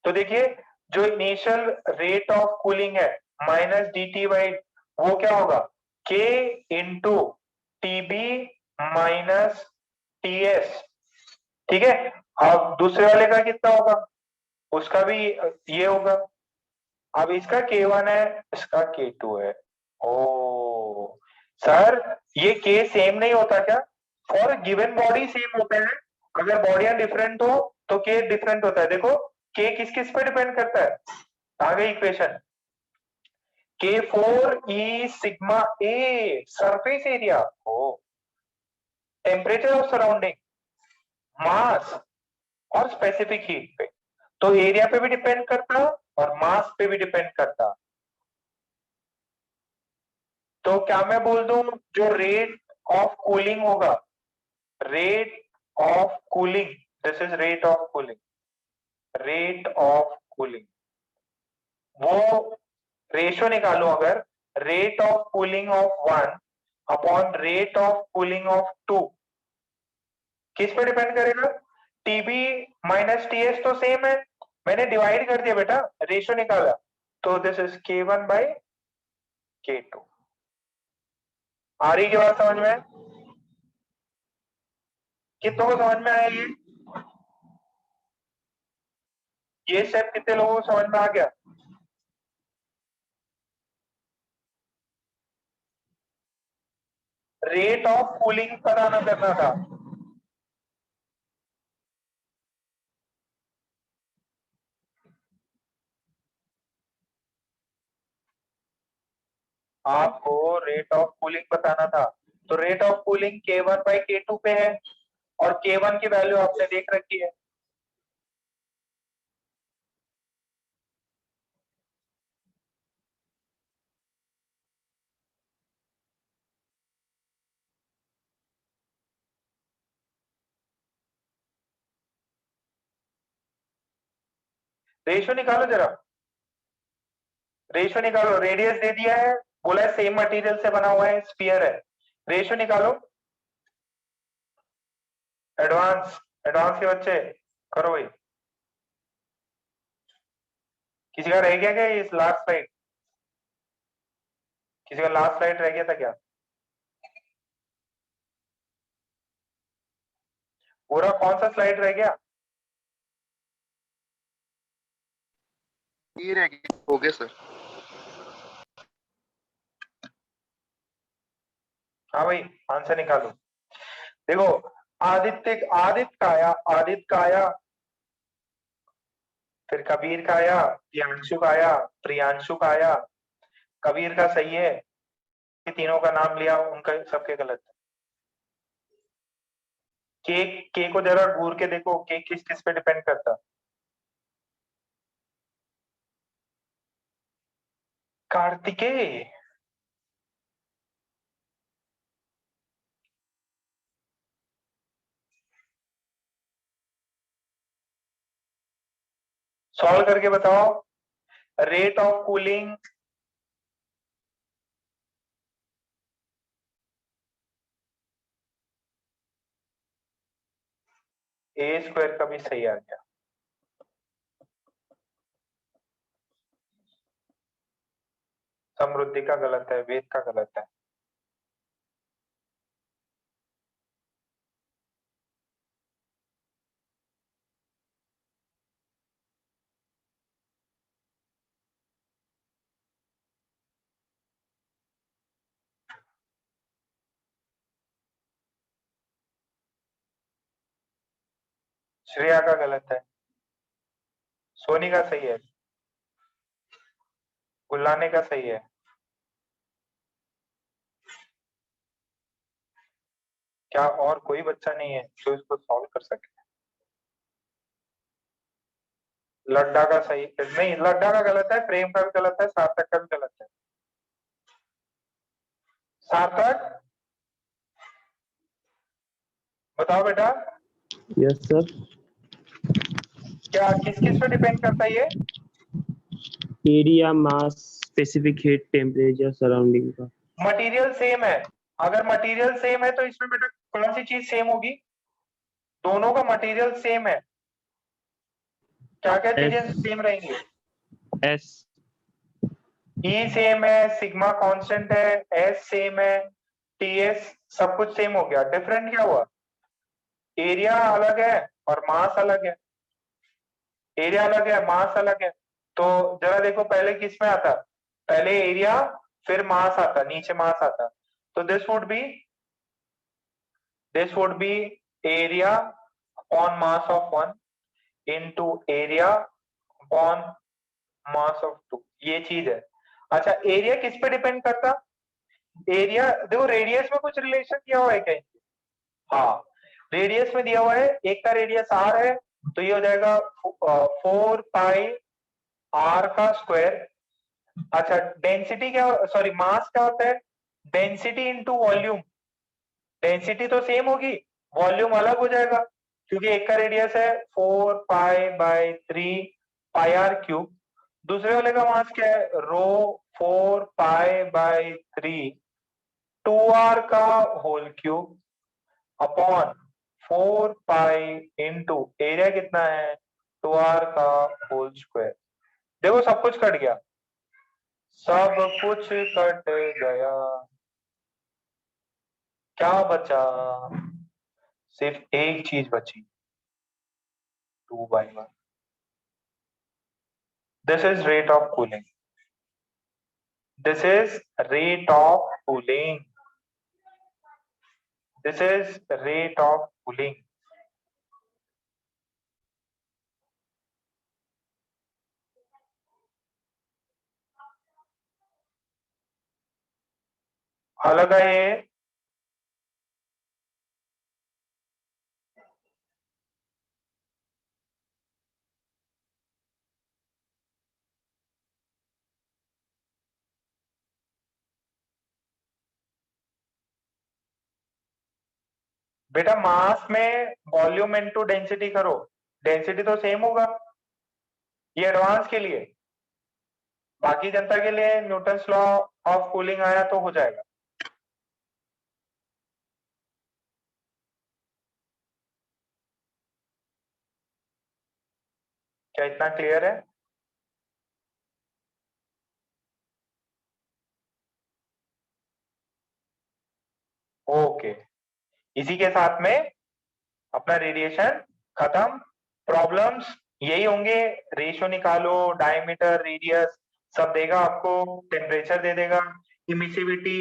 तो देखिए, जो इनिशियल रेट ऑफ कूलिंग है माइनस dt बाई, वो क्या होगा? k into TB minus TS, ठीक है। अब दूसरे वाले का कितना होगा? उसका भी ये होगा, अब इसका K1 है, इसका K2 है। ओ सर, ये K सेम नहीं होता क्या? फॉर गिवन बॉडी सेम होते हैं, अगर बॉडियां डिफरेंट हो तो K डिफरेंट होता है। देखो K किस किस पे डिपेंड करता है, आ गई equation. K4 E sigma A surface area, ओ टेम्परेचर ऑफ सराउंडिंग, मास और स्पेसिफिक हीट पे। तो एरिया पे भी डिपेंड करता और मास पे भी डिपेंड करता। तो क्या मैं बोल दूं, जो रेट ऑफ कूलिंग होगा, rate of cooling, this is rate of cooling, rate of cooling, वो रेशियो निकालो। अगर rate of cooling of 1 upon rate of cooling of 2, किस पे डिपेंड करेगा? टीबी माइनस टीएस तो सेम है, मैंने डिवाइड कर दिया बेटा, रेशियो निकाला, तो this is K1 by K2। आ रही की बात समझ में? कितनों को समझ में आया ये स्टेप कितने लोगों को समझ में आ गया? रेट ऑफ कूलिंग पता करना था। आपको रेट ऑफ कूलिंग बताना था, तो rate of cooling K1 by K2 पे है, और K1 की वैल्यू आपने देख रखी है। रेशियो निकालो जरा, रेशियो निकालो। रेडियस दे दिया है, बोला है सेम मटेरियल से बना हुआ है, स्फीयर है। रेशियो निकालो। एडवांस, एडवांस के बच्चे करो भाई। किसी का रह गया क्या इस लास्ट स्लाइड? किसी का लास्ट स्लाइड रह गया था क्या? पूरा कौन सा स्लाइड रह गया? ये रह गया, हो गया सर। हाँ भाई, आंसर निकालो। देखो, आदित्य, आदित्य का आया, आदित्य का आया, फिर कबीर का आया, प्रियांशु का आया, प्रियांशु का आया, कबीर का सही है, तीनों का नाम लिया, उनका सबके गलत है। के को जरा घूर के देखो, के किस किस पे डिपेंड करता। कार्तिकेय, सॉल्व करके बताओ। Rate of cooling A square का भी सही आ गया। समृद्धि का गलत है, वेद का गलत है। श्रेया का गलत है, सोनी का सही है, गुल्लाने का सही है। क्या और कोई बच्चा नहीं है जो इसको सॉल्व कर सके? लड्डा का सही नहीं, लड्डा का गलत है, प्रेम का भी गलत है, सार्थक का भी गलत है। सार्थक बताओ बेटा। Yes sir. क्या किस किस पे डिपेंड करता है ये? एरिया, मास, स्पेसिफिक हीट, टेम्परेचर, सराउंडिंग का। मटेरियल सेम है, अगर मटेरियल सेम है तो इसमें बेटा कौन सी चीज सेम होगी? दोनों का मटेरियल सेम है, क्या क्या चीजें सेम रहेंगी? एस, ई सेम है, सिग्मा कांस्टेंट है, एस सेम है, टीएस सब कुछ सेम हो गया। डिफरेंट क्या हुआ? एरिया अलग है और मास अलग है। एरिया अलग है, मास अलग है। तो जरा देखो पहले किस में आता, पहले एरिया फिर मास आता, नीचे मास आता, तो this would be area upon mass of 1 into area upon mass of 2, ये चीज है। अच्छा एरिया किस पे डिपेंड करता, एरिया देखो रेडियस में कुछ रिलेशन दिया हुआ है कहीं, हाँ रेडियस में दिया हुआ है, एक का रेडियस r है तो ये हो जाएगा 4 पाई r का स्क्वायर। अच्छा डेंसिटी क्या, सॉरी मास क्या होता है, डेंसिटी इनटू वॉल्यूम, डेंसिटी तो सेम होगी, वॉल्यूम अलग हो जाएगा क्योंकि एक का रेडियस है 4 pi by 3 pi R cube, दूसरे वाले का मास क्या है रो 4 पाई बाय 3 2r का whole cube upon 4 pi into area कितना है 2r का होल स्क्वायर। देखो सब कुछ कट गया, सब कुछ कट गया, क्या बचा, सिर्फ एक चीज बची 2/1। This is rate of cooling, this is rate of cooling, this is rate of cooling. अलग है ये, बेटा मास में वॉल्यूम इनटू डेंसिटी करो, डेंसिटी तो सेम होगा, ये एडवांस के लिए, बाकी जनता के लिए न्यूटन्स लॉ ऑफ कूलिंग आया तो हो जाएगा। क्या इतना क्लियर है? ओके, इसी के साथ में अपना रेडिएशन खत्म, प्रॉब्लम्स यही होंगे, रेशियो निकालो, डायमीटर, रेडियस सब देगा आपको, टेम्परेचर दे देगा, इमिसिविटी।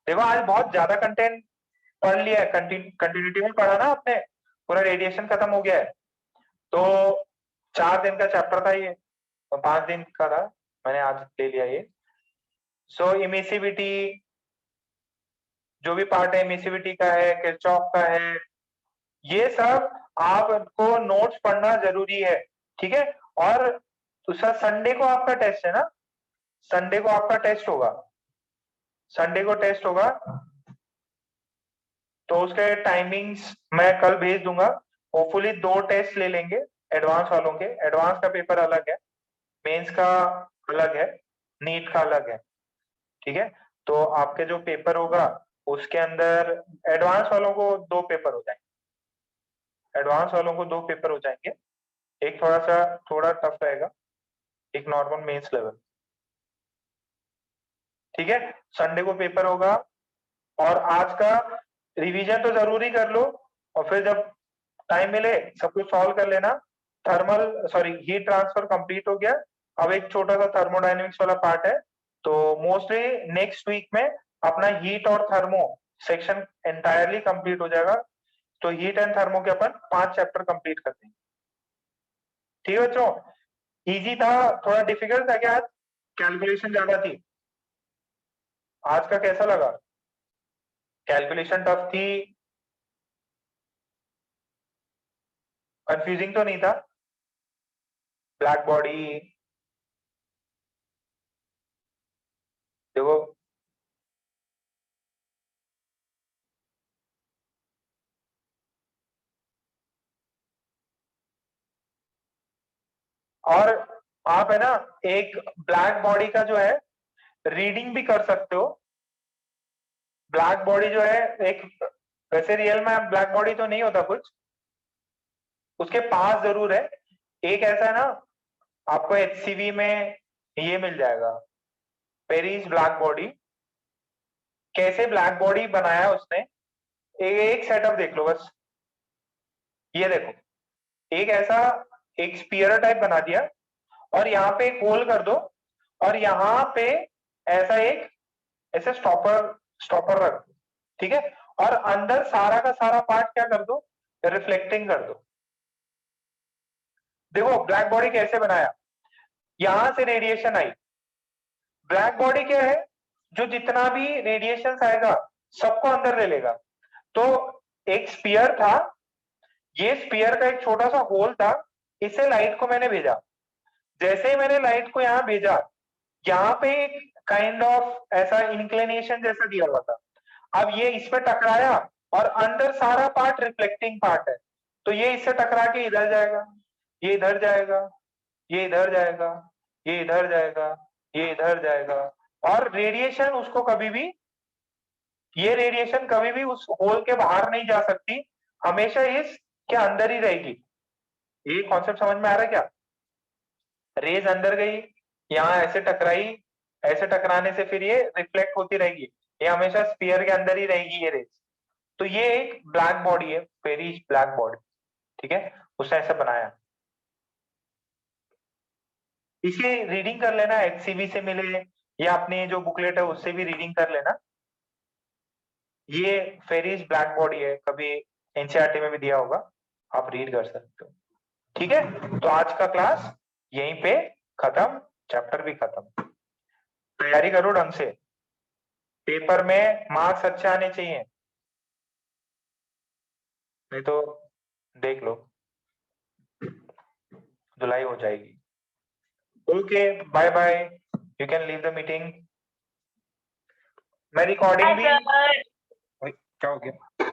देखो आज बहुत ज्यादा कंटेंट पढ़ लिया है, कंटिन्यूटी में पढ़ा ना आपने, पूरा रेडिएशन खत्म हो गया है। तो 4 दिन का चैप्टर था ये, तो 5 दिन का था, मैंने आज ले लिया ये। सो इमिसिविटी जो भी पार्ट है इमिसिविटी का है, किरचॉफ का है, ये सब आपको नोट्स पढ़ना जरूरी है, ठीक है। और दूसरा संडे को आपका टेस्ट है ना, संडे को आपका टेस्ट होगा, संडे को टेस्ट होगा, तो उसके टाइमिंग्स मैं कल भेज दूंगा। होपफुली 2 टेस्ट ले लेंगे एडवांस वालों के, एडवांस का पेपर अलग है, मेंस का अलग है, नीट का अलग है, ठीक है। तो आपके जो पेपर होगा उसके अंदर एडवांस वालों को 2 पेपर हो जाएंगे, एडवांस वालों को 2 पेपर हो जाएंगे, एक थोड़ा टफ रहेगा, एक नॉर्मल मेंस लेवल, ठीक है। संडे को पेपर होगा, और आज का रिवीजन तो जरूरी कर लो, और फिर जब टाइम मिले सब कुछ सॉल्व कर लेना। हीट ट्रांसफर कंप्लीट हो गया, अब एक छोटा सा थर्मोडायनेमिक्स वाला पार्ट है, तो मोस्टली नेक्स्ट वीक में अपना हीट और थर्मो सेक्शन एंटायरली कंप्लीट हो जाएगा, तो हीट एंड थर्मो के अपन 5 चैप्टर कंप्लीट कर देंगे, ठीक है बच्चों। इजी था, थोड़ा डिफिकल्ट था क्या आज, कैलकुलेशन ज्यादा थी, आज का कैसा लगा, कैलकुलेशन टफ थी, कंफ्यूजिंग तो नहीं था, ब्लैक बॉडी देखो, और आप है ना एक ब्लैक बॉडी का जो है रीडिंग भी कर सकते हो, ब्लैक बॉडी जो है एक, वैसे रियल में ब्लैक बॉडी तो नहीं होता कुछ, उसके पास जरूर है, एक ऐसा है ना, आपको HCV में ये मिल जाएगा, पेरिस ब्लैक बॉडी, कैसे ब्लैक बॉडी बनाया उसने, एक सेटअप देख लो बस, ये देखो एक ऐसा एक स्पीयर टाइप बना दिया, और यहाँ पे एक होल कर दो और यहाँ पे ऐसा एक ऐसे स्टॉपर रख दो, ठीक है। और अंदर सारा का सारा पार्ट क्या कर दो, रिफ्लेक्टिंग कर दो। देखो ब्लैक बॉडी कैसे बनाया, यहां से रेडिएशन आई। ब्लैक बॉडी क्या है, जो जितना भी रेडिएशन आएगा सबको अंदर ले लेगा। तो एक स्पीयर था, ये स्पीयर का एक छोटा सा होल था, इसे लाइट को मैंने भेजा। जैसे ही मैंने लाइट को यहाँ भेजा, यहाँ पे एक काइंड ऑफ ऐसा इंक्लिनेशन जैसा दिया हुआ था। अब ये इस पे टकराया और अंदर सारा पार्ट रिफ्लेक्टिंग पार्ट है, तो ये इससे टकरा के इधर जाएगा, ये इधर जाएगा, ये इधर जाएगा, ये इधर जाएगा, ये इधर जाएगा। और रेडिएशन उसको कभी भी, ये रेडिएशन कभी भी उस होल के बाहर नहीं जा सकती, हमेशा इस के अंदर ही रहेगी। ये कॉन्सेप्ट समझ में आ रहा है क्या? रेज अंदर गई, यहाँ ऐसे टकराई, ऐसे टकराने से फिर ये रिफ्लेक्ट होती रहेगी, ये हमेशा स्फीयर के अंदर ही रहेगी ये रेज। तो ये एक ब्लैक बॉडी है, फेरिज ब्लैक बॉडी, ठीक है, उसने ऐसा बनाया। इसे रीडिंग कर लेना, HCV से मिले या अपने जो बुकलेट है उससे भी रीडिंग कर लेना। ये फेरिज ब्लैक बॉडी है, कभी एनसीईआरटी में भी दिया होगा, आप रीड कर सकते हो, ठीक है। तो आज का क्लास यहीं पे खत्म, चैप्टर भी खत्म। तैयारी करो ढंग से, पेपर में मार्क्स अच्छे आने चाहिए, नहीं तो देख लो धुलाई हो जाएगी। Okay, bye bye, you can leave the meeting. मैं रिकॉर्डिंग भी, क्या हो गया?